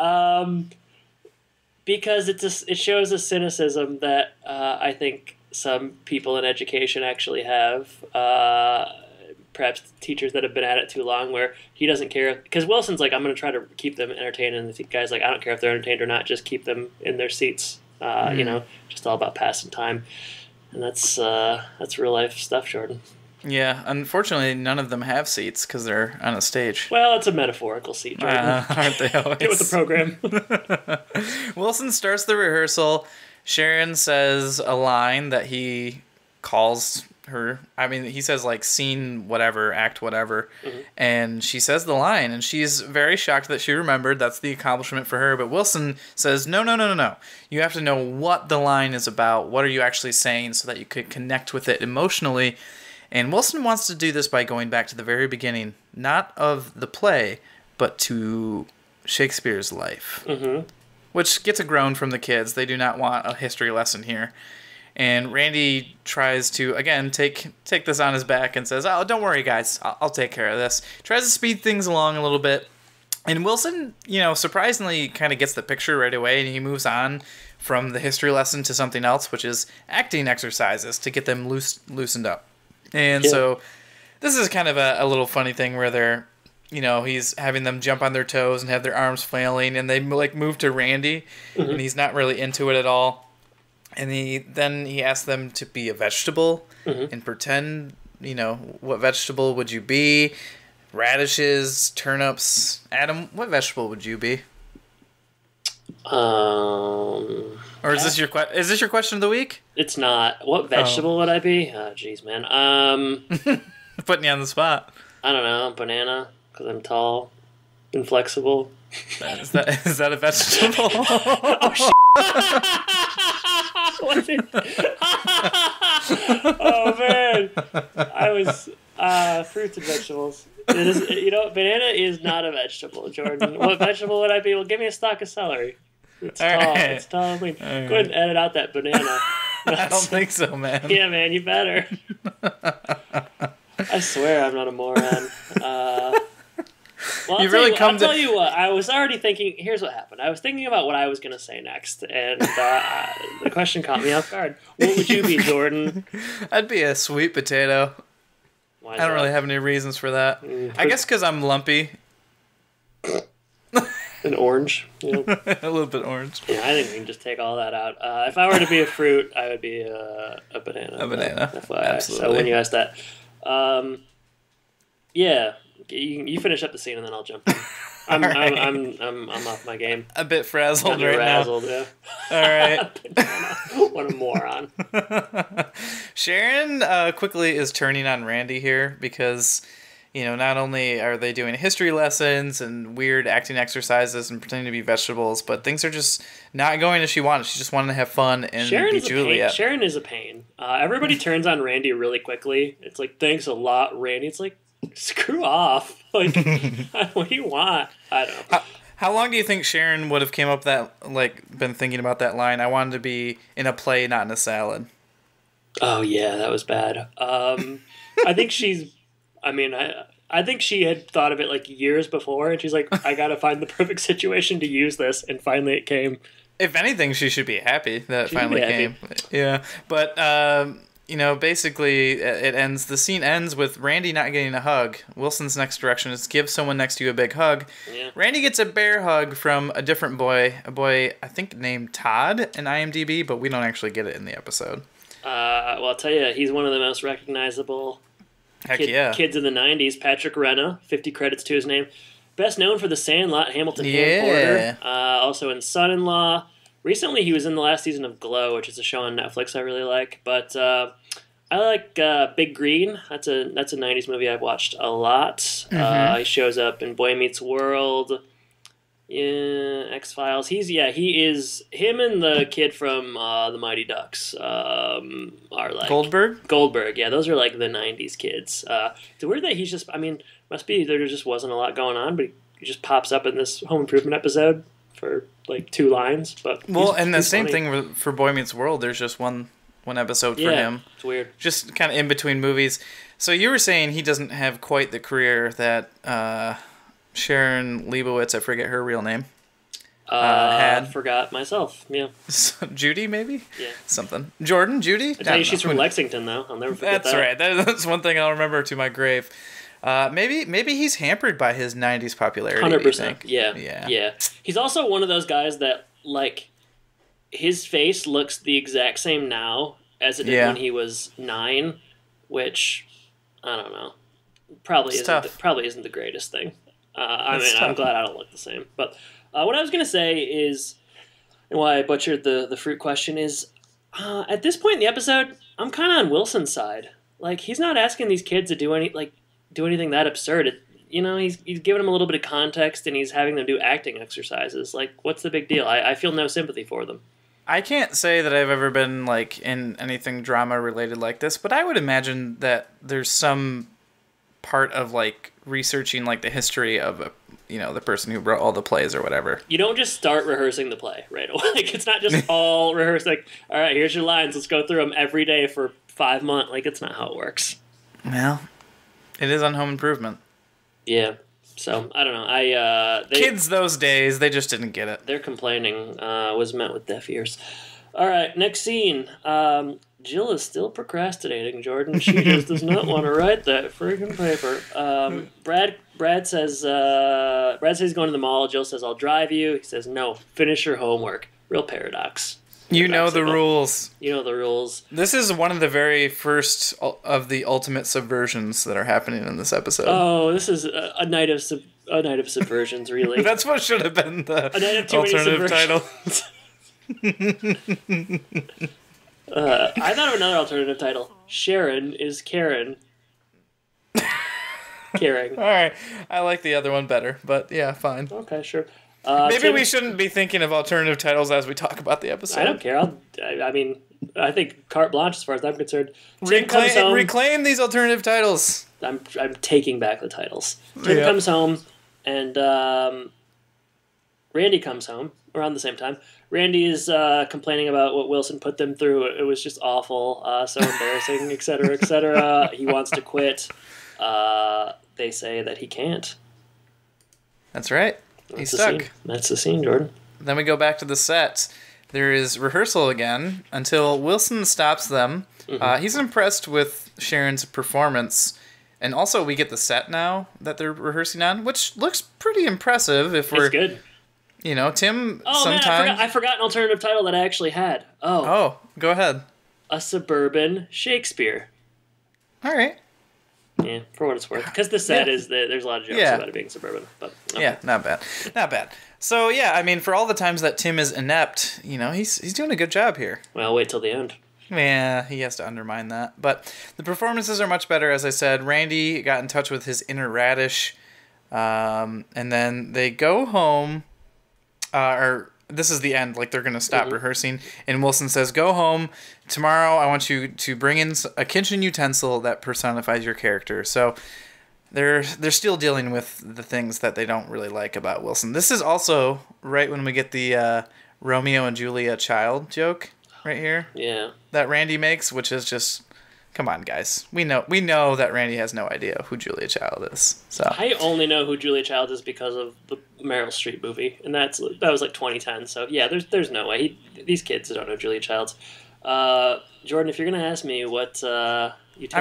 [SPEAKER 2] Because it shows a cynicism that I think some people in education actually have. Perhaps teachers that have been at it too long, where he doesn't care. Because Wilson's like, I'm going to try to keep them entertained, and the guy's like, I don't care if they're entertained or not. Just keep them in their seats. You know, just all about passing time, and that's real life stuff, Jordan.
[SPEAKER 1] Yeah, unfortunately, none of them have seats because they're on a stage.
[SPEAKER 2] Well, it's a metaphorical seat, Jordan.
[SPEAKER 1] Aren't they always?
[SPEAKER 2] Get with the program.
[SPEAKER 1] Wilson starts the rehearsal. Sharon says a line that he calls her. I mean, he says, like, scene whatever, act whatever. Mm-hmm. And she says the line, and she's very shocked that she remembered. That's the accomplishment for her. But Wilson says, no. You have to know what the line is about. What are you actually saying so that you could connect with it emotionally? And Wilson wants to do this by going back to the very beginning, not of the play, but to Shakespeare's life, which gets a groan from the kids. They do not want a history lesson here. And Randy tries to, again, take this on his back and says, oh, don't worry, guys. I'll take care of this. Tries to speed things along a little bit. And Wilson, surprisingly kind of gets the picture right away, and he moves on from the history lesson to something else, which is acting exercises to get them loosened up. And so this is kind of a little funny thing where they're, he's having them jump on their toes and have their arms flailing, and they like move to Randy, and he's not really into it at all. And he asks them to be a vegetable and pretend, what vegetable would you be? Radishes, turnips. Adam, what vegetable would you be? Or is this your question of the week?
[SPEAKER 2] It's not. What vegetable would I be? Oh, jeez, man.
[SPEAKER 1] Putting you on the spot.
[SPEAKER 2] I don't know. Banana, because I'm tall and flexible.
[SPEAKER 1] Is that a vegetable?
[SPEAKER 2] Oh, shit. Oh, man. I was fruits and vegetables. Banana is not a vegetable, Jordan. What vegetable would I be? Well, give me a stalk of celery. It's tall. Right. It's tall. Go ahead and edit out that banana.
[SPEAKER 1] I don't think so, man.
[SPEAKER 2] Yeah, man, you better. I swear I'm not a moron. Well, I'll tell you what. I was already thinking. Here's what happened. I was thinking about what I was going to say next, and the question caught me off guard. What would you be, Jordan?
[SPEAKER 1] I'd be a sweet potato.
[SPEAKER 2] Why
[SPEAKER 1] I don't really have any reasons for that. I guess because I'm lumpy.
[SPEAKER 2] An orange.
[SPEAKER 1] A little bit orange.
[SPEAKER 2] Yeah, I think we can just take all that out. If I were to be a fruit, I would be a banana.
[SPEAKER 1] A banana. Absolutely.
[SPEAKER 2] So when you asked that, yeah, you finish up the scene and then I'll jump in. I'm off my game.
[SPEAKER 1] A bit frazzled right
[SPEAKER 2] razzled,
[SPEAKER 1] now. Yeah.
[SPEAKER 2] All right. What a moron.
[SPEAKER 1] Sharon quickly is turning on Randy here because, not only are they doing history lessons and weird acting exercises and pretending to be vegetables, but things are just not going as she wanted. She just wanted to have fun and be Juliet.
[SPEAKER 2] Sharon is a pain. Everybody turns on Randy really quickly. It's like, thanks a lot, Randy. It's like, screw off. Like, what do you want? I don't know.
[SPEAKER 1] How long do you think Sharon would have been thinking about that line? I wanted to be in a play, not in a salad.
[SPEAKER 2] Oh, yeah, that was bad. I think I think she had thought of it like years before, and she's like, I gotta find the perfect situation to use this, and finally it came.
[SPEAKER 1] If anything, she should be happy that it finally came. Yeah, but basically it ends. The scene ends with Randy not getting a hug. Wilson's next direction is give someone next to you a big hug. Yeah. Randy gets a bear hug from a different boy, a boy I think named Todd in IMDb, but we don't actually get it in the episode.
[SPEAKER 2] Well, I'll tell you, he's one of the most recognizable kids in the 90s. Patrick Renna, 50 credits to his name. Best known for The Sandlot, Hamilton, Porter. Also in Son-in-Law. Recently, he was in the last season of Glow, which is a show on Netflix I really like. But I like Big Green. That's a 90s movie I've watched a lot.
[SPEAKER 1] Mm-hmm.
[SPEAKER 2] He shows up in Boy Meets World, X-Files. He is him and the kid from the Mighty Ducks are like Goldberg. Yeah, those are like the 90s kids. It's weird that he's just. I mean, must be there just wasn't a lot going on, but he just pops up in this Home Improvement episode for like 2 lines. But
[SPEAKER 1] the same thing for Boy Meets World. There's just one episode for him.
[SPEAKER 2] It's weird.
[SPEAKER 1] Just kind of in between movies. So you were saying he doesn't have quite the career that Sharon Leibowitz, I forget her real name, had.
[SPEAKER 2] Forgot myself. Yeah.
[SPEAKER 1] Judy, maybe?
[SPEAKER 2] Yeah.
[SPEAKER 1] Something. Jordan? Judy?
[SPEAKER 2] I tell you, she's from Lexington, though. I'll never forget
[SPEAKER 1] that. That's right. That's one thing I'll remember to my grave. Maybe he's hampered by his 90s popularity.
[SPEAKER 2] 100%. Yeah. He's also one of those guys that, like, his face looks the exact same now as it did when he was 9, which, I don't know, probably isn't the greatest thing. I'm glad I don't look the same. But what I was going to say is, and why I butchered the fruit question is, at this point in the episode, I'm kind of on Wilson's side. Like, he's not asking these kids to do anything that absurd. He's giving them a little bit of context, and he's having them do acting exercises. Like, what's the big deal? I feel no sympathy for them.
[SPEAKER 1] I can't say that I've ever been, like, in anything drama-related like this, but I would imagine that there's some part of, like, researching, like, the history of, the person who wrote all the plays or whatever.
[SPEAKER 2] You don't just start rehearsing the play right away. Like, it's not just all rehearsed, like, all right, here's your lines, let's go through them every day for 5 months. Like, it's not how it works.
[SPEAKER 1] Well, it is on Home Improvement.
[SPEAKER 2] Yeah. So, I don't know.
[SPEAKER 1] Kids those days, they just didn't get it.
[SPEAKER 2] Their complaining was met with deaf ears. All right, next scene. Jill is still procrastinating, Jordan. She just does not want to write that freaking paper. Brad says he's going to the mall. Jill says, I'll drive you. He says, no, finish your homework. Real paradox.
[SPEAKER 1] You know the rules.
[SPEAKER 2] You know the rules.
[SPEAKER 1] This is one of the very first of the ultimate subversions that are happening in this episode.
[SPEAKER 2] Oh, this is a night of subversions, really.
[SPEAKER 1] That's what should have been the alternative title.
[SPEAKER 2] I thought of another alternative title. Sharon is Karen. Caring.
[SPEAKER 1] All right. I like the other one better, but yeah, fine.
[SPEAKER 2] Okay, sure.
[SPEAKER 1] Maybe we shouldn't be thinking of alternative titles as we talk about the episode.
[SPEAKER 2] I don't care. I think carte blanche as far as I'm concerned.
[SPEAKER 1] Reclaim these alternative titles.
[SPEAKER 2] I'm taking back the titles. Tim comes home, and Randy comes home around the same time. Randy is complaining about what Wilson put them through. It was just awful, so embarrassing, etc., etc. He wants to quit. They say that he can't.
[SPEAKER 1] That's right. He's stuck.
[SPEAKER 2] That's the scene, Jordan.
[SPEAKER 1] Then we go back to the set. There is rehearsal again until Wilson stops them. Mm-hmm. He's impressed with Sharon's performance. And also we get the set now that they're rehearsing on, which looks pretty impressive. It's good. Tim sometimes...
[SPEAKER 2] Man, I forgot an alternative title that I actually had.
[SPEAKER 1] Oh, go ahead.
[SPEAKER 2] A Suburban Shakespeare.
[SPEAKER 1] All right.
[SPEAKER 2] Yeah, for what it's worth. Because the set is... There's a lot of jokes about it being suburban. But okay.
[SPEAKER 1] Yeah, not bad. Not bad. So, yeah, for all the times that Tim is inept, he's doing a good job here.
[SPEAKER 2] Well, wait till the end.
[SPEAKER 1] Yeah, he has to undermine that. But the performances are much better, as I said. Randy got in touch with his inner radish. And then they go home... this is the end, like they're going to stop rehearsing, and Wilson says, go home, tomorrow I want you to bring in a kitchen utensil that personifies your character. So they're still dealing with the things that they don't really like about Wilson. This is also right when we get the Romeo and Julia child joke right here.
[SPEAKER 2] Yeah. That
[SPEAKER 1] Randy makes, which is just... Come on, guys. We know that Randy has no idea who Julia Child is. So
[SPEAKER 2] I only know who Julia Child is because of the Meryl Streep movie, and that was like 2010. So yeah, there's no way these kids don't know Julia Child's. Jordan, if you're gonna ask me what
[SPEAKER 1] I'm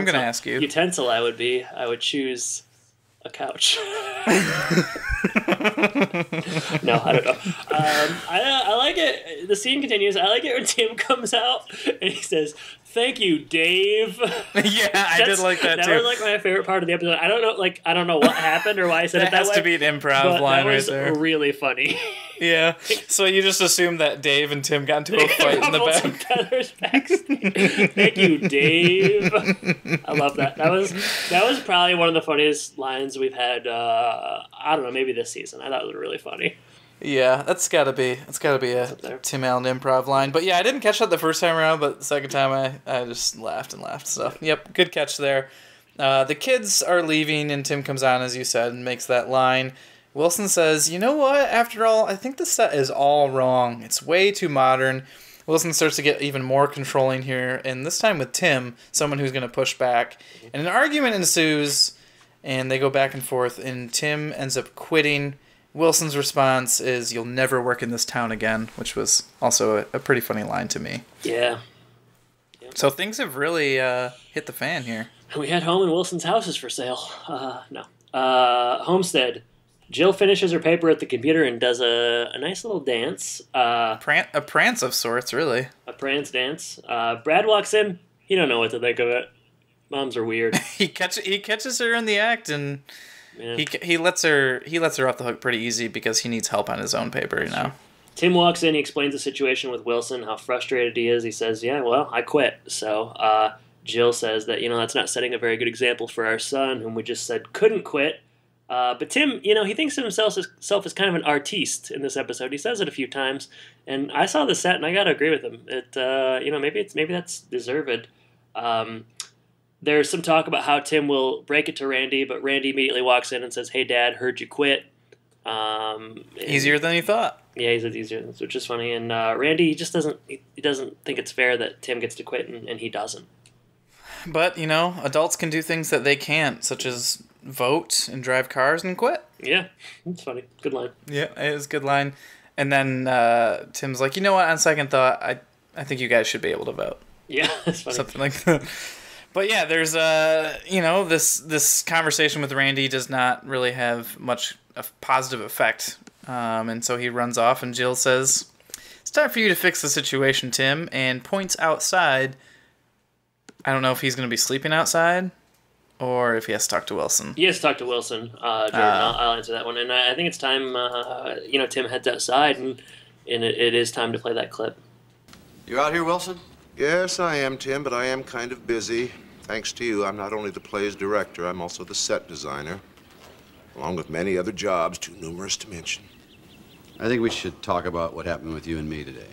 [SPEAKER 1] gonna ask you
[SPEAKER 2] utensil I would choose a couch. No, I don't know. I like it. The scene continues. I like it when Tim comes out and he says, "Thank you, Dave."
[SPEAKER 1] Yeah, I did like that too.
[SPEAKER 2] That was like my favorite part of the episode. I don't know what happened or why I said it that way.
[SPEAKER 1] It has to be an improv line right there.
[SPEAKER 2] That was really funny.
[SPEAKER 1] Yeah. So you just assume that Dave and Tim got into a fight in the
[SPEAKER 2] back. Thank you, Dave. I love that. That was probably one of the funniest lines we've had. I don't know, maybe this season. I thought it was really funny.
[SPEAKER 1] Yeah, that's gotta be a Tim Allen improv line. But yeah, I didn't catch that the first time around, but the second time I just laughed and laughed. So yep, good catch there. The kids are leaving, and Tim comes on, as you said, and makes that line. Wilson says, "You know what? After all, I think the set is all wrong. It's way too modern." Wilson starts to get even more controlling here, and this time with Tim, someone who's going to push back. And an argument ensues, and they go back and forth, and Tim ends up quitting. Wilson's response is, "You'll never work in this town again," which was also a pretty funny line to me.
[SPEAKER 2] Yeah.
[SPEAKER 1] Yep. So things have really hit the fan here.
[SPEAKER 2] We had home and Wilson's house is for sale. No. Homestead. Jill finishes her paper at the computer and does a nice little dance.
[SPEAKER 1] A prance of sorts, really.
[SPEAKER 2] A prance dance. Brad walks in. He don't know what to think of it. Moms are weird.
[SPEAKER 1] He catches her in the act, and yeah. he lets her off the hook pretty easy because he needs help on his own paper, you know.
[SPEAKER 2] Tim walks in. He explains the situation with Wilson, how frustrated he is. He says, "Yeah, well, I quit." So Jill says that, that's not setting a very good example for our son, whom we just said couldn't quit. But Tim, he thinks of himself as kind of an artiste in this episode. He says it a few times, and I saw the set, and I gotta agree with him. It, maybe that's deserved. There's some talk about how Tim will break it to Randy, but Randy immediately walks in and says, "Hey, Dad, heard you quit."
[SPEAKER 1] Easier than he thought.
[SPEAKER 2] Yeah, he says easier, which is funny. And Randy just doesn't think it's fair that Tim gets to quit, and he doesn't.
[SPEAKER 1] But, adults can do things that they can't, such as vote and drive cars and quit.
[SPEAKER 2] Yeah, it's funny. Good line.
[SPEAKER 1] Yeah, it was a good line. And then Tim's like, "You know what, on second thought, I think you guys should be able to vote."
[SPEAKER 2] Yeah, that's funny.
[SPEAKER 1] Something like that. But yeah, there's, this conversation with Randy does not really have much of positive effect. And so he runs off, and Jill says, "It's time for you to fix the situation, Tim," and points outside. I don't know if he's going to be sleeping outside or if he has to talk to Wilson.
[SPEAKER 2] He has to talk to Wilson, Jordan. I'll answer that one. And I think it's time, Tim heads outside, and it is time to play that clip.
[SPEAKER 3] You out here, Wilson?
[SPEAKER 4] Yes, I am, Tim, but I am kind of busy. Thanks to you, I'm not only the play's director, I'm also the set designer, along with many other jobs too numerous to mention.
[SPEAKER 3] I think we should talk about what happened with you and me today.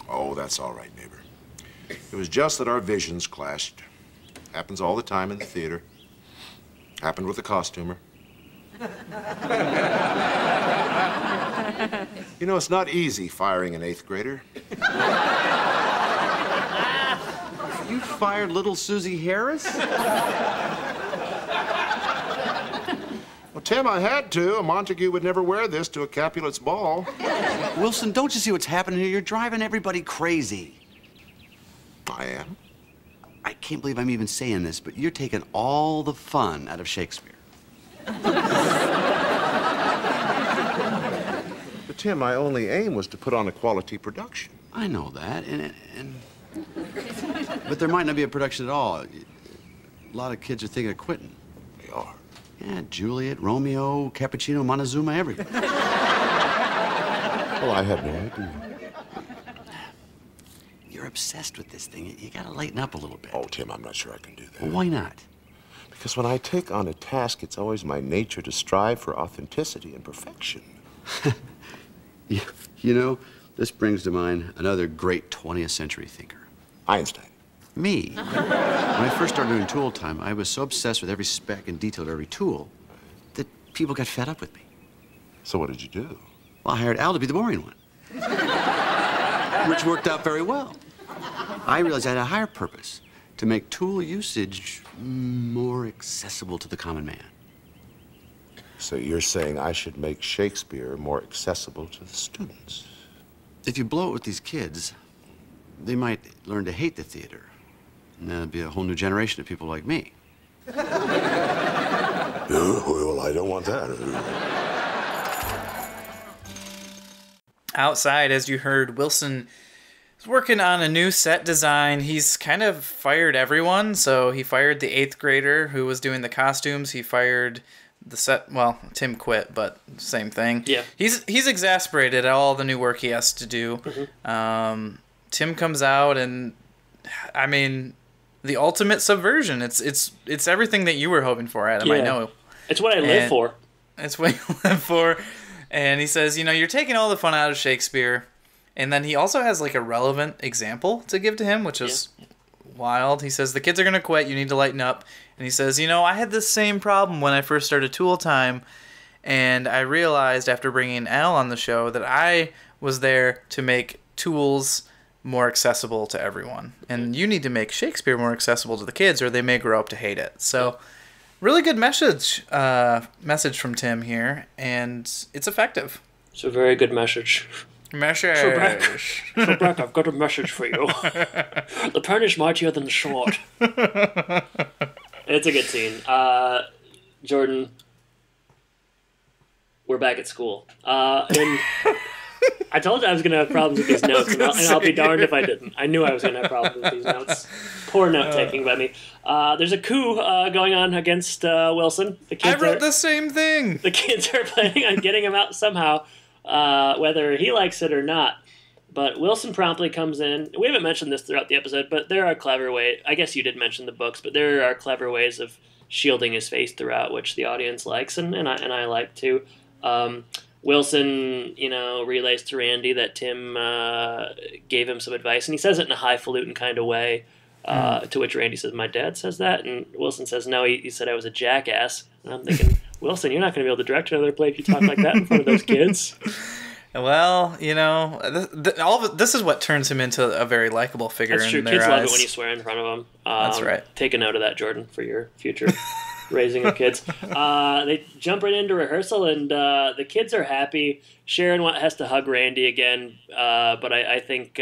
[SPEAKER 4] Oh, that's all right, neighbor. It was just that our visions clashed. Happens all the time in the theater. Happened with the costumer. It's not easy firing an 8th grader.
[SPEAKER 3] You fired little Susie Harris?
[SPEAKER 4] Well, Tim, I had to. A Montague would never wear this to a Capulet's ball.
[SPEAKER 3] Wilson, don't you see what's happening here? You're driving everybody crazy.
[SPEAKER 4] I am.
[SPEAKER 3] I can't believe I'm even saying this, but you're taking all the fun out of Shakespeare.
[SPEAKER 4] But, Tim, my only aim was to put on a quality production.
[SPEAKER 3] I know that, but there might not be a production at all. A lot of kids are thinking of quitting.
[SPEAKER 4] They are.
[SPEAKER 3] Yeah, Juliet, Romeo, Cappuccino, Montezuma, everybody.
[SPEAKER 4] Well, I had no idea.
[SPEAKER 3] You're obsessed with this thing. You gotta lighten up a little bit.
[SPEAKER 4] Oh, Tim, I'm not sure I can do that.
[SPEAKER 3] Well, why not?
[SPEAKER 4] Because when I take on a task, it's always my nature to strive for authenticity and perfection.
[SPEAKER 3] This brings to mind another great 20th century thinker.
[SPEAKER 4] Einstein.
[SPEAKER 3] Me. When I first started doing tool time, I was so obsessed with every spec and detail of every tool that people got fed up with me.
[SPEAKER 4] So what did you do?
[SPEAKER 3] Well, I hired Al to be the boring one. Which worked out very well. I realized I had a higher purpose, to make tool usage more accessible to the common man.
[SPEAKER 4] So you're saying I should make Shakespeare more accessible to the students?
[SPEAKER 3] If you blow it with these kids, they might learn to hate the theater. And there'll be a whole new generation of people like me.
[SPEAKER 4] Well, I don't want that.
[SPEAKER 1] Outside, as you heard, Wilson is working on a new set design. He's kind of fired everyone. So he fired the 8th grader who was doing the costumes. He fired the set. Well, Tim quit, but same thing.
[SPEAKER 2] Yeah.
[SPEAKER 1] He's exasperated at all the new work he has to do.
[SPEAKER 2] Mm-hmm.
[SPEAKER 1] Tim comes out, and I mean, the ultimate subversion. It's everything that you were hoping for, Adam.
[SPEAKER 2] Yeah.
[SPEAKER 1] I know.
[SPEAKER 2] It's what I live for.
[SPEAKER 1] It's what you live for. And he says, you're taking all the fun out of Shakespeare. And then he also has like a relevant example to give to him, which is wild. He says, the kids are going to quit. You need to lighten up. And he says, I had this same problem when I first started Tool Time. And I realized after bringing Al on the show that I was there to make tools more accessible to everyone. And you need to make Shakespeare more accessible to the kids or they may grow up to hate it. So really good message from Tim here. And it's effective.
[SPEAKER 2] It's a very good message. Trebek, I've got a message for you. The pen is mightier than the sword. It's a good scene. Jordan, we're back at school. And I told you I was going to have problems with these notes, and I'll be darned if I didn't. I knew I was going to have problems with these notes. Poor note-taking by me. There's a coup going on against Wilson.
[SPEAKER 1] I wrote the same thing.
[SPEAKER 2] The kids are planning on getting him out somehow. Whether he likes it or not. But Wilson promptly comes in. We haven't mentioned this throughout the episode, but there are clever ways. I guess you did mention the books, but there are clever ways of shielding his face throughout, which the audience likes, and I like too. Wilson, relays to Randy that Tim gave him some advice, and he says it in a highfalutin kind of way, to which Randy says, "My dad says that?" And Wilson says, "No, he said I was a jackass." And I'm thinking, Wilson, you're not going to be able to direct another play if you talk like that in front of those kids.
[SPEAKER 1] Well, this is what turns him into a very likable figure.
[SPEAKER 2] That's true.
[SPEAKER 1] In their
[SPEAKER 2] Kids
[SPEAKER 1] eyes.
[SPEAKER 2] love it when you swear in front of them.
[SPEAKER 1] That's right.
[SPEAKER 2] Take a note of that, Jordan, for your future raising of kids. They jump right into rehearsal, and the kids are happy. Sharon has to hug Randy again, but I think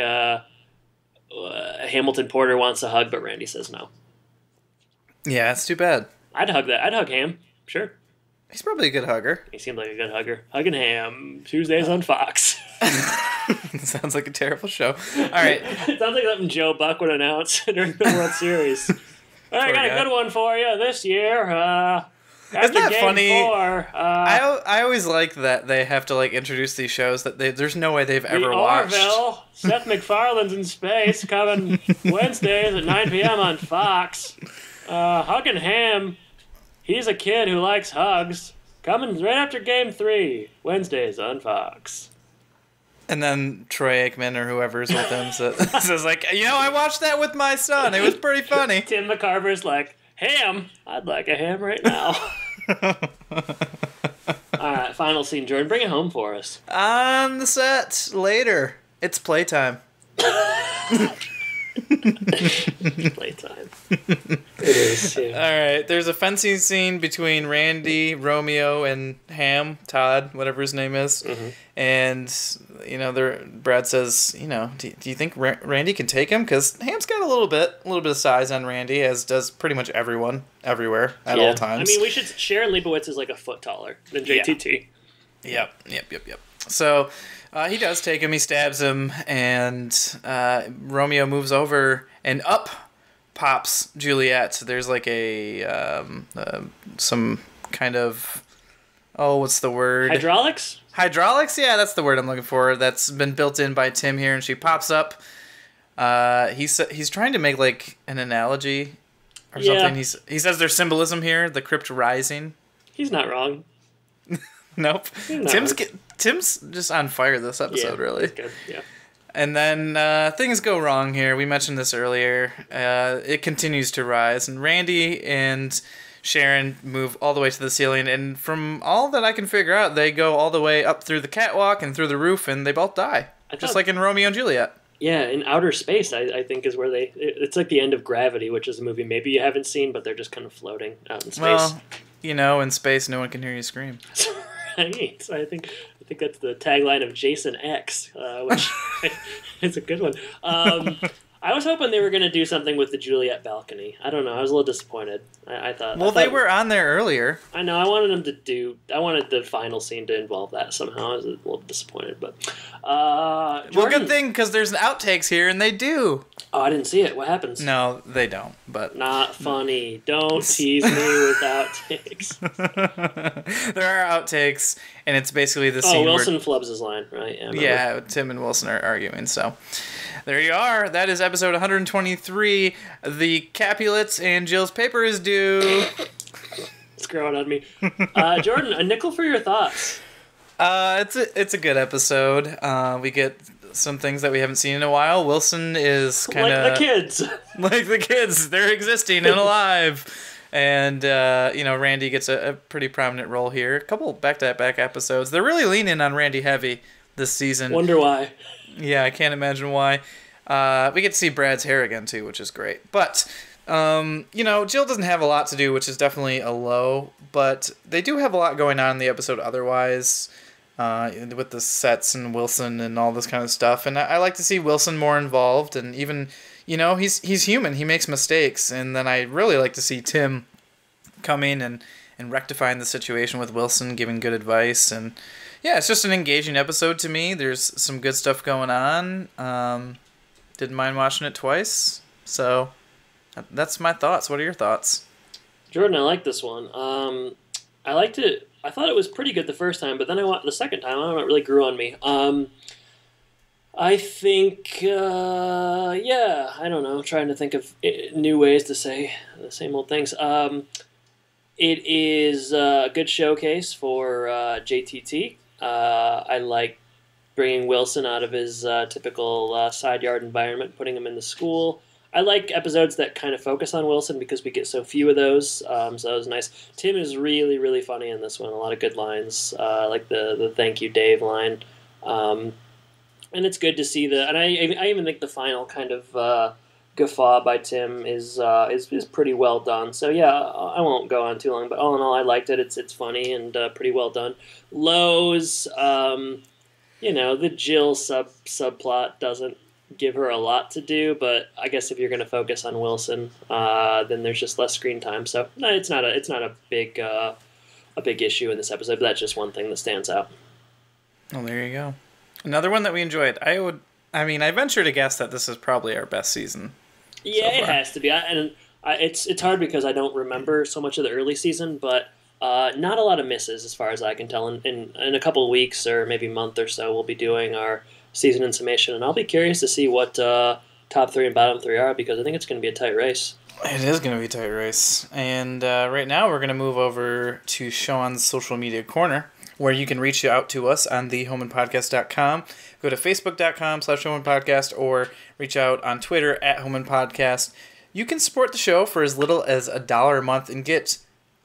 [SPEAKER 2] Hamilton Porter wants a hug, but Randy says no.
[SPEAKER 1] Yeah, it's too bad.
[SPEAKER 2] I'd hug that. I'd hug Ham. Sure.
[SPEAKER 1] He's probably a good hugger.
[SPEAKER 2] He seemed like a good hugger. Hugging Ham, Tuesdays on Fox.
[SPEAKER 1] Sounds like a terrible show. All right.
[SPEAKER 2] It sounds like something Joe Buck would announce during the World Series. All right, I got a good one for you this year.
[SPEAKER 1] Isn't that funny?
[SPEAKER 2] 4,
[SPEAKER 1] I always like that they have to introduce these shows that there's no way they've ever watched.
[SPEAKER 2] Orville, Seth MacFarlane's in space, coming Wednesdays at 9 p.m. on Fox. Hugging Ham. He's a kid who likes hugs. Coming right after Game 3, Wednesdays on Fox.
[SPEAKER 1] And then Troy Aikman or whoever's with him says I watched that with my son. It was pretty funny.
[SPEAKER 2] Tim McCarver's like, Ham? I'd like a ham right now. All right, final scene. Jordan, bring it home for us.
[SPEAKER 1] On the set later. It's playtime.
[SPEAKER 2] Playtime. It is, yeah.
[SPEAKER 1] All right, there's a fencing scene between Randy, Romeo, and Ham, Todd, whatever his name is. Mm-hmm. And, Brad says, do you think Randy can take him? Because Ham's got a little bit of size on Randy, as does pretty much everyone, everywhere, at all times.
[SPEAKER 2] I mean, Sharon Leibowitz is like a foot taller than JTT.
[SPEAKER 1] Yeah. Yep. So... he does take him, he stabs him, and Romeo moves over, and up pops Juliet. There's some kind of, what's the word?
[SPEAKER 2] Hydraulics?
[SPEAKER 1] Hydraulics? Yeah, that's the word I'm looking for. That's been built in by Tim here, and she pops up. He's trying to make, an analogy or something. He says there's symbolism here, the crypt rising.
[SPEAKER 2] He's not wrong.
[SPEAKER 1] Nope. Tim's just on fire this episode, really.
[SPEAKER 2] Good. Yeah.
[SPEAKER 1] And then things go wrong here. We mentioned this earlier. It continues to rise, and Randy and Sharon move all the way to the ceiling, and from all that I can figure out, they go all the way up through the catwalk and through the roof, and they both die. Just like in Romeo and Juliet.
[SPEAKER 2] Yeah, in outer space, I think, is where it's like the end of Gravity, which is a movie maybe you haven't seen, but they're just kind of floating out in space.
[SPEAKER 1] Well, in space, no one can hear you scream.
[SPEAKER 2] Right. So I think that's the tagline of Jason X, which is a good one. I was hoping they were going to do something with the Juliet balcony. I don't know. I was a little disappointed. I thought.
[SPEAKER 1] Well, they were on there earlier.
[SPEAKER 2] I know. I wanted the final scene to involve that somehow. I was a little disappointed, but. Jordan,
[SPEAKER 1] well, good thing because there's outtakes here, and they do.
[SPEAKER 2] Oh, I didn't see it. What happens?
[SPEAKER 1] No, they don't. But
[SPEAKER 2] not funny. Don't tease me with outtakes.
[SPEAKER 1] There are outtakes, and it's basically the scene.
[SPEAKER 2] Oh, Wilson flubs his line, right?
[SPEAKER 1] Yeah, Tim and Wilson are arguing. So there you are. That is episode 123. The Capulets and Jill's paper is due.
[SPEAKER 2] It's growing on me. Jordan, a nickel for your thoughts.
[SPEAKER 1] It's a good episode. We get some things that we haven't seen in a while. Wilson is kind of
[SPEAKER 2] like the kids.
[SPEAKER 1] Like the kids, they're existing and alive. And Randy gets a pretty prominent role here. A couple back-to-back episodes. They're really leaning on Randy heavy this season.
[SPEAKER 2] Wonder why.
[SPEAKER 1] Yeah, I can't imagine why. We get to see Brad's hair again too, which is great. But Jill doesn't have a lot to do, which is definitely a low. But they do have a lot going on in the episode otherwise. With the sets and Wilson and all this kind of stuff. And I like to see Wilson more involved, and even, he's human. He makes mistakes. And then I really like to see Tim coming and rectifying the situation with Wilson, giving good advice. And yeah, it's just an engaging episode to me. There's some good stuff going on. Didn't mind watching it twice. So that's my thoughts. What are your thoughts?
[SPEAKER 2] Jordan, I like this one. I liked it. I thought it was pretty good the first time, but then the second time, I don't know, it really grew on me. I think, I don't know, trying to think of new ways to say the same old things. It is a good showcase for JTT. I like bringing Wilson out of his typical side yard environment, putting him in the school. I like episodes that kind of focus on Wilson because we get so few of those, so that was nice. Tim is really, really funny in this one. A lot of good lines, like the "Thank you, Dave" line, and it's good to see and I even think the final kind of guffaw by Tim is pretty well done. So yeah, I won't go on too long, but all in all, I liked it. It's funny and pretty well done. Lows, the Jill subplot doesn't give her a lot to do, but I guess if you're going to focus on Wilson, then there's just less screen time. So no, it's not a big issue in this episode. But that's just one thing that stands out.
[SPEAKER 1] Oh, there you go. Another one that we enjoyed. I venture to guess that this is probably our best season.
[SPEAKER 2] Yeah, it has to be. It's hard because I don't remember so much of the early season, but not a lot of misses as far as I can tell. In a couple of weeks or maybe month or so, we'll be doing our season in summation, and I'll be curious to see what top 3 and bottom 3 are, because I think it's going to be a tight race.
[SPEAKER 1] It is going to be a tight race. And right now we're going to move over to Sean's social media corner, where you can reach out to us on thehomeandpodcast.com. Go to facebook.com/homeandpodcast or reach out on Twitter @homeandpodcast. You can support the show for as little as $1 a month and get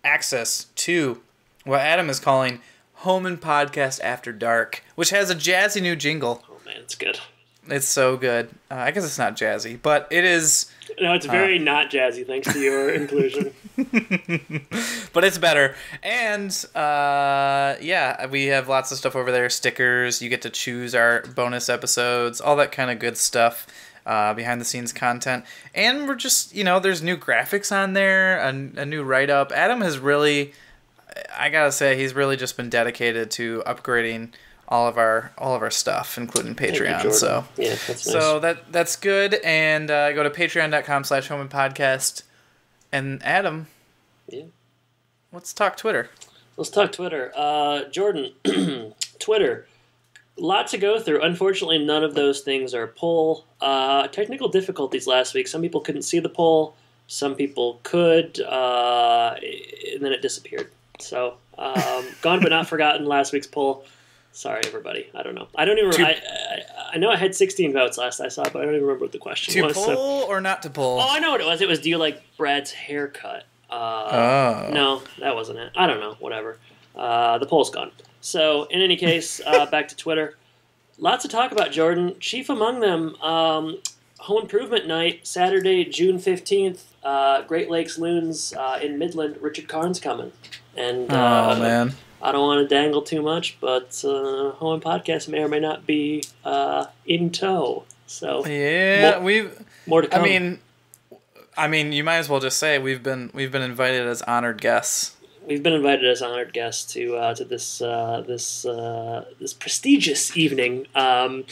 [SPEAKER 1] access to what Adam is calling Home and Podcast After Dark, which has a jazzy new jingle.
[SPEAKER 2] Oh man, it's good.
[SPEAKER 1] It's so good. I guess it's not jazzy, but it is.
[SPEAKER 2] No, it's very not jazzy, thanks to your inclusion.
[SPEAKER 1] But it's better. And, we have lots of stuff over there. Stickers. You get to choose our bonus episodes. All that kind of good stuff. Behind-the-scenes content. And we're just, there's new graphics on there. A new write-up. Adam has really... I gotta say, he's really just been dedicated to upgrading all of our stuff, including Patreon. So
[SPEAKER 2] yeah, that's nice.
[SPEAKER 1] So that's good. And go to patreon.com/homeandpodcast. And Adam, let's talk Twitter.
[SPEAKER 2] Let's talk Twitter. Jordan, Twitter. A lot to go through. Unfortunately, none of those things are poll. Technical difficulties last week. Some people couldn't see the poll. Some people could, and then it disappeared. So, gone but not forgotten, last week's poll. Sorry, everybody. I don't know. I don't even remember. I know I had 16 votes last I saw, but I don't even remember what the question was.
[SPEAKER 1] To poll or not to poll?
[SPEAKER 2] Oh, I know what it was. It was, do you like Brad's haircut? No, that wasn't it. I don't know. Whatever. The poll's gone. So, in any case, back to Twitter. Lots to talk about, Jordan. Chief among them, Home Improvement Night, Saturday, June 15th. Great Lakes Loons in Midland. Richard Karn's coming. And
[SPEAKER 1] man.
[SPEAKER 2] I don't want to dangle too much, but Home Podcast may or may not be in tow. So
[SPEAKER 1] yeah,
[SPEAKER 2] More to come.
[SPEAKER 1] I mean, you might as well just say we've been invited as honored guests.
[SPEAKER 2] We've been invited as honored guests to this prestigious evening. So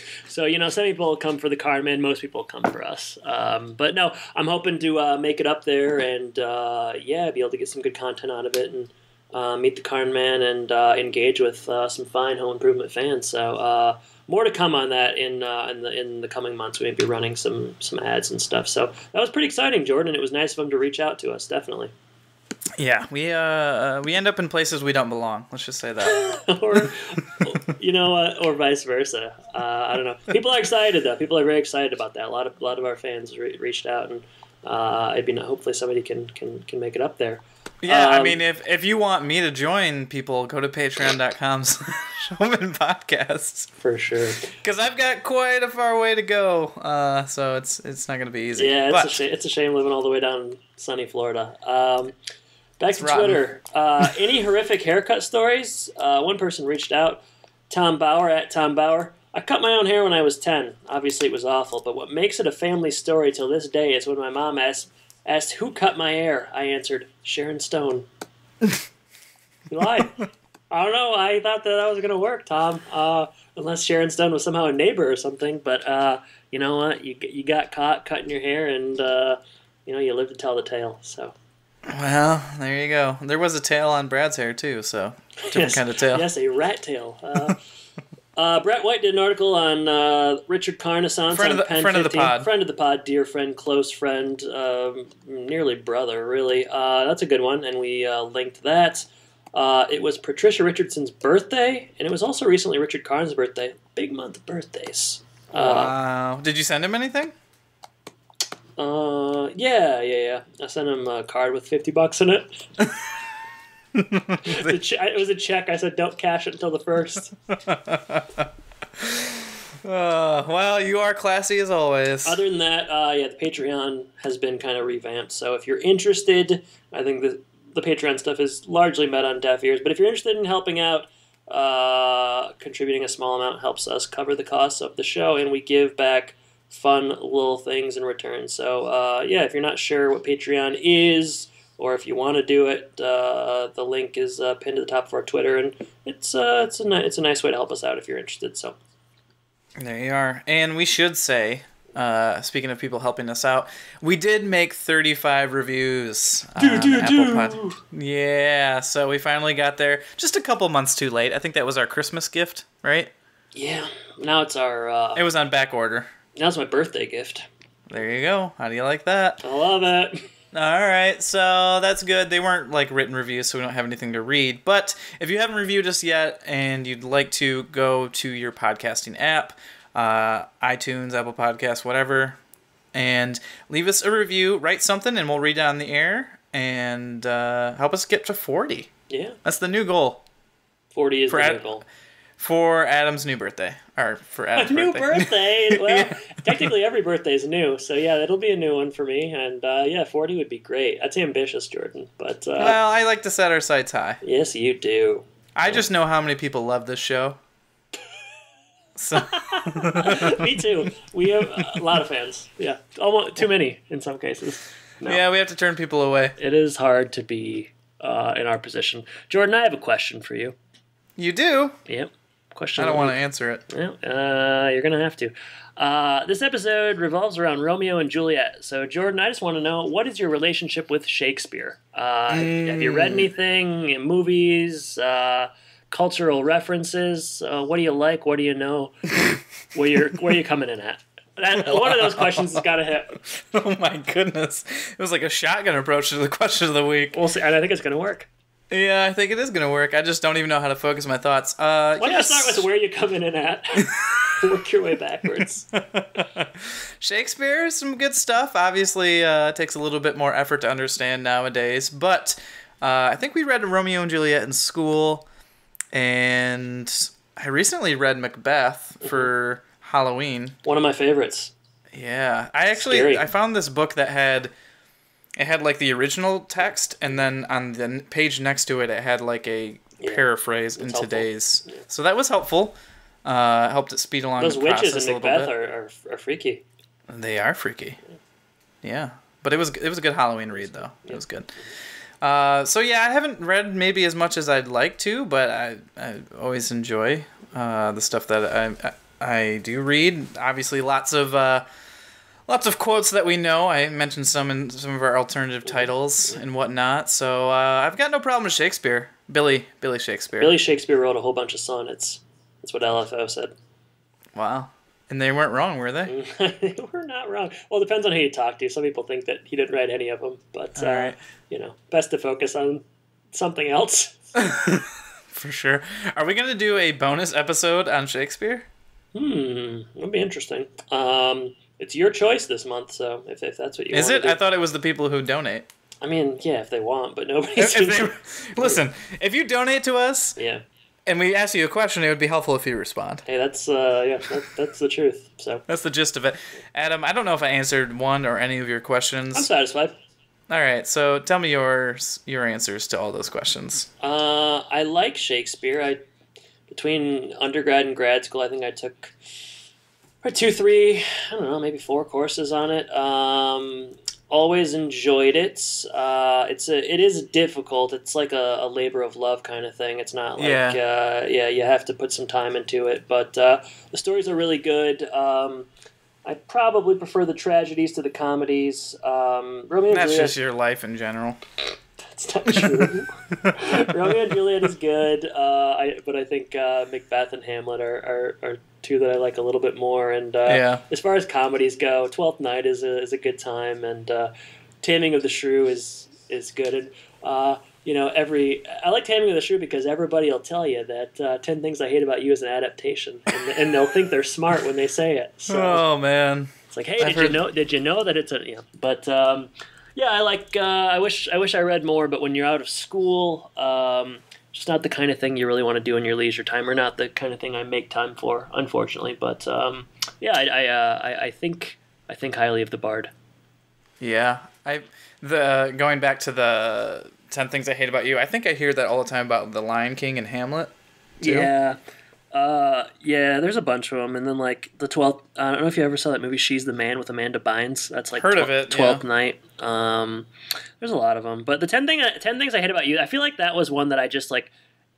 [SPEAKER 2] some people come for the Carmen, most people come for us. But no, I'm hoping to make it up there and be able to get some good content out of it and meet the Carmen and engage with some fine home improvement fans. So more to come on that in the coming months. We may be running some ads and stuff. So that was pretty exciting, Jordan. It was nice of him to reach out to us. Definitely.
[SPEAKER 1] Yeah, we end up in places we don't belong. Let's just say that.
[SPEAKER 2] or vice versa. I don't know. People are excited though. People are very excited about that. A lot of our fans reached out, and hopefully somebody can make it up there.
[SPEAKER 1] Yeah, I mean, if you want me to join people, go to patreon.com/Impodcast.
[SPEAKER 2] For sure.
[SPEAKER 1] Because I've got quite a far way to go, so it's not going to be easy.
[SPEAKER 2] Yeah, it's a shame living all the way down in sunny Florida. Back to
[SPEAKER 1] rotten.
[SPEAKER 2] Twitter. Any horrific haircut stories? One person reached out. Tom Bauer at Tom Bauer. I cut my own hair when I was 10. Obviously, it was awful, but what makes it a family story till this day is when my mom asked who cut my hair. I answered, Sharon Stone. You lied. I don't know. I thought that was going to work, Tom. Unless Sharon Stone was somehow a neighbor or something. But you know what? You got caught cutting your hair, and you lived to tell the tale. So.
[SPEAKER 1] Well, there you go. There was a tail on Brad's hair too, so different kind of tail.
[SPEAKER 2] Yes, a rat tail. Brett White did an article on Richard Karn on
[SPEAKER 1] friend of the pod.
[SPEAKER 2] Friend of the pod, dear friend, close friend, nearly brother, really. That's a good one, and we linked that. It was Patricia Richardson's birthday, and it was also recently Richard Karn's birthday. Big month of birthdays.
[SPEAKER 1] Wow. Did you send him anything?
[SPEAKER 2] Yeah. I sent him a card with $50 in it. It was a check. I said, don't cash it until the 1st.
[SPEAKER 1] Well, you are classy as always.
[SPEAKER 2] Other than that, the Patreon has been kind of revamped. So if you're interested, I think the Patreon stuff is largely met on deaf ears. But if you're interested in helping out, contributing a small amount helps us cover the costs of the show, and we give back fun little things in return. So, if you're not sure what Patreon is, or if you want to do it, the link is pinned to the top of our Twitter, and it's a nice way to help us out if you're interested. So,
[SPEAKER 1] there you are. And we should say, speaking of people helping us out, we did make 35 reviews on Apple Pod. Yeah, so we finally got there. Just a couple months too late. I think that was our Christmas gift, right?
[SPEAKER 2] Yeah. Now it's our.
[SPEAKER 1] It was on back order.
[SPEAKER 2] Now it's my birthday gift.
[SPEAKER 1] There you go. How do you like that?
[SPEAKER 2] I love it.
[SPEAKER 1] All right, so that's good. They weren't written reviews, so we don't have anything to read. But if you haven't reviewed us yet and you'd like to go to your podcasting app, iTunes, Apple Podcasts, whatever, and leave us a review, write something, and we'll read it on the air and help us get to 40.
[SPEAKER 2] Yeah.
[SPEAKER 1] That's the new goal.
[SPEAKER 2] 40 is the new goal.
[SPEAKER 1] For Adam's new birthday. Or for Adam's
[SPEAKER 2] birthday. New birthday? Well, technically every birthday is new. So, yeah, it'll be a new one for me. And, 40 would be great. That's ambitious, Jordan. But
[SPEAKER 1] well, I like to set our sights high.
[SPEAKER 2] Yes, you do.
[SPEAKER 1] I just know how many people love this show. So.
[SPEAKER 2] Me too. We have a lot of fans. Yeah. Almost too many in some cases. No.
[SPEAKER 1] Yeah, we have to turn people away.
[SPEAKER 2] It is hard to be in our position. Jordan, I have a question for you.
[SPEAKER 1] You do?
[SPEAKER 2] Yep. Question.
[SPEAKER 1] I don't want to answer it.
[SPEAKER 2] Well, you're going to have to. This episode revolves around Romeo and Juliet. So, Jordan, I just want to know, what is your relationship with Shakespeare? Have you read anything, movies, cultural references? What do you like? What do you know? Where you coming in at? One of those questions has got to hit.
[SPEAKER 1] Oh, my goodness. It was like a shotgun approach to the question of the week.
[SPEAKER 2] We'll see, and I think it's going to work.
[SPEAKER 1] Yeah, I think it is going to work. I just don't even know how to focus my thoughts.
[SPEAKER 2] Why don't you start with where you're coming in at? Work your way backwards.
[SPEAKER 1] Shakespeare, some good stuff. Obviously, it takes a little bit more effort to understand nowadays. But I think we read Romeo and Juliet in school. And I recently read Macbeth for Halloween.
[SPEAKER 2] One of my favorites.
[SPEAKER 1] Yeah. I found this book that had the original text, and then on the page next to it, it had a paraphrase in today's. Yeah. So that was helpful. Helped it speed along the process a little bit.
[SPEAKER 2] Those witches in Macbeth are freaky.
[SPEAKER 1] They are freaky. Yeah. But it was a good Halloween read, though. It was good. So, yeah, I haven't read maybe as much as I'd like to, but I always enjoy the stuff that I do read. Obviously, lots of quotes that we know. I mentioned some in some of our alternative titles and whatnot. So I've got no problem with Shakespeare. Billy Shakespeare.
[SPEAKER 2] Billy Shakespeare wrote a whole bunch of sonnets. That's what LFO said.
[SPEAKER 1] Wow. And they weren't wrong, were they?
[SPEAKER 2] They were not wrong. Well, it depends on who you talk to. Some people think that he didn't write any of them. But,
[SPEAKER 1] all right.
[SPEAKER 2] Best to focus on something else.
[SPEAKER 1] For sure. Are we going to do a bonus episode on Shakespeare?
[SPEAKER 2] That'd be interesting. It's your choice this month, so if that's what you want.
[SPEAKER 1] Is it? I thought it was the people who donate.
[SPEAKER 2] I mean, yeah, if they want, but nobody's...
[SPEAKER 1] Listen, if you donate to us, and we ask you a question, it would be helpful if you respond.
[SPEAKER 2] Hey, that's the truth. So
[SPEAKER 1] that's the gist of it. Adam, I don't know if I answered one or any of your questions.
[SPEAKER 2] I'm satisfied.
[SPEAKER 1] All right, so tell me your answers to all those questions.
[SPEAKER 2] I like Shakespeare. Between undergrad and grad school, I think I took 2-3, I don't know, maybe 4 courses on it. Always enjoyed it. It is difficult. It's like a labor of love kind of thing. It's not like you have to put some time into it. But the stories are really good. I probably prefer the tragedies to the comedies. Romeo and
[SPEAKER 1] That's
[SPEAKER 2] Juliet,
[SPEAKER 1] just your life in general.
[SPEAKER 2] That's not true. Romeo and Juliet is good, but I think Macbeth and Hamlet are two that I like a little bit more. And as far as comedies go, Twelfth Night is a good time, and Taming of the Shrew is good. And I like Taming of the Shrew because everybody will tell you that 10 Things I Hate About You is an adaptation, and they'll think they're smart when they say it. So
[SPEAKER 1] oh man,
[SPEAKER 2] it's like, hey, did you know that it's a But I like. I wish I read more, but when you're out of school, just not the kind of thing you really want to do in your leisure time, or not the kind of thing I make time for, unfortunately. But I think highly of the Bard.
[SPEAKER 1] Yeah, going back to the 10 Things I Hate About You, I think I hear that all the time about The Lion King and Hamlet, too.
[SPEAKER 2] Yeah, there's a bunch of them, and then like the 12th. I don't know if you ever saw that movie She's the Man with Amanda Bynes. That's like
[SPEAKER 1] heard of it.
[SPEAKER 2] 12th Night. There's a lot of them, but the 10 Things I Hate About You. I feel like that was one that I just like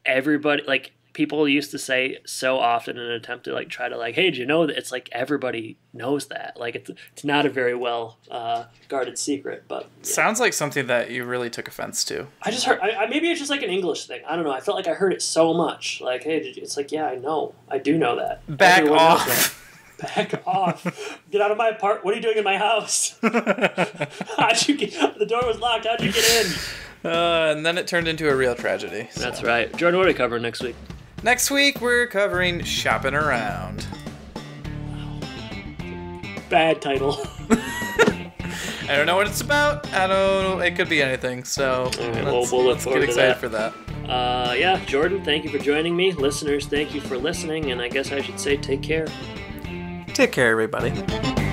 [SPEAKER 2] everybody like people used to say so often in an attempt to like try to like, hey, did you know that? It's like everybody knows that. Like it's not a very well guarded secret, but
[SPEAKER 1] sounds like something that you really took offense to.
[SPEAKER 2] I just heard. Maybe it's just like an English thing. I don't know. I felt like I heard it so much. Like, hey, it's like, yeah, I know. I do know that.
[SPEAKER 1] Back off.
[SPEAKER 2] Back off. Get out of my apartment. What are you doing in my house? How'd you get? The door was locked. How'd you get in?
[SPEAKER 1] And then it turned into a real tragedy. So.
[SPEAKER 2] That's right. Jordan, what are we covering next week?
[SPEAKER 1] Next week, we're covering Shopping Around.
[SPEAKER 2] Bad title.
[SPEAKER 1] I don't know what it's about. It could be anything. So
[SPEAKER 2] right, we'll look forward
[SPEAKER 1] get excited
[SPEAKER 2] to that.
[SPEAKER 1] for that.
[SPEAKER 2] Jordan, thank you for joining me. Listeners, thank you for listening. And I guess I should say take care.
[SPEAKER 1] Take care, everybody.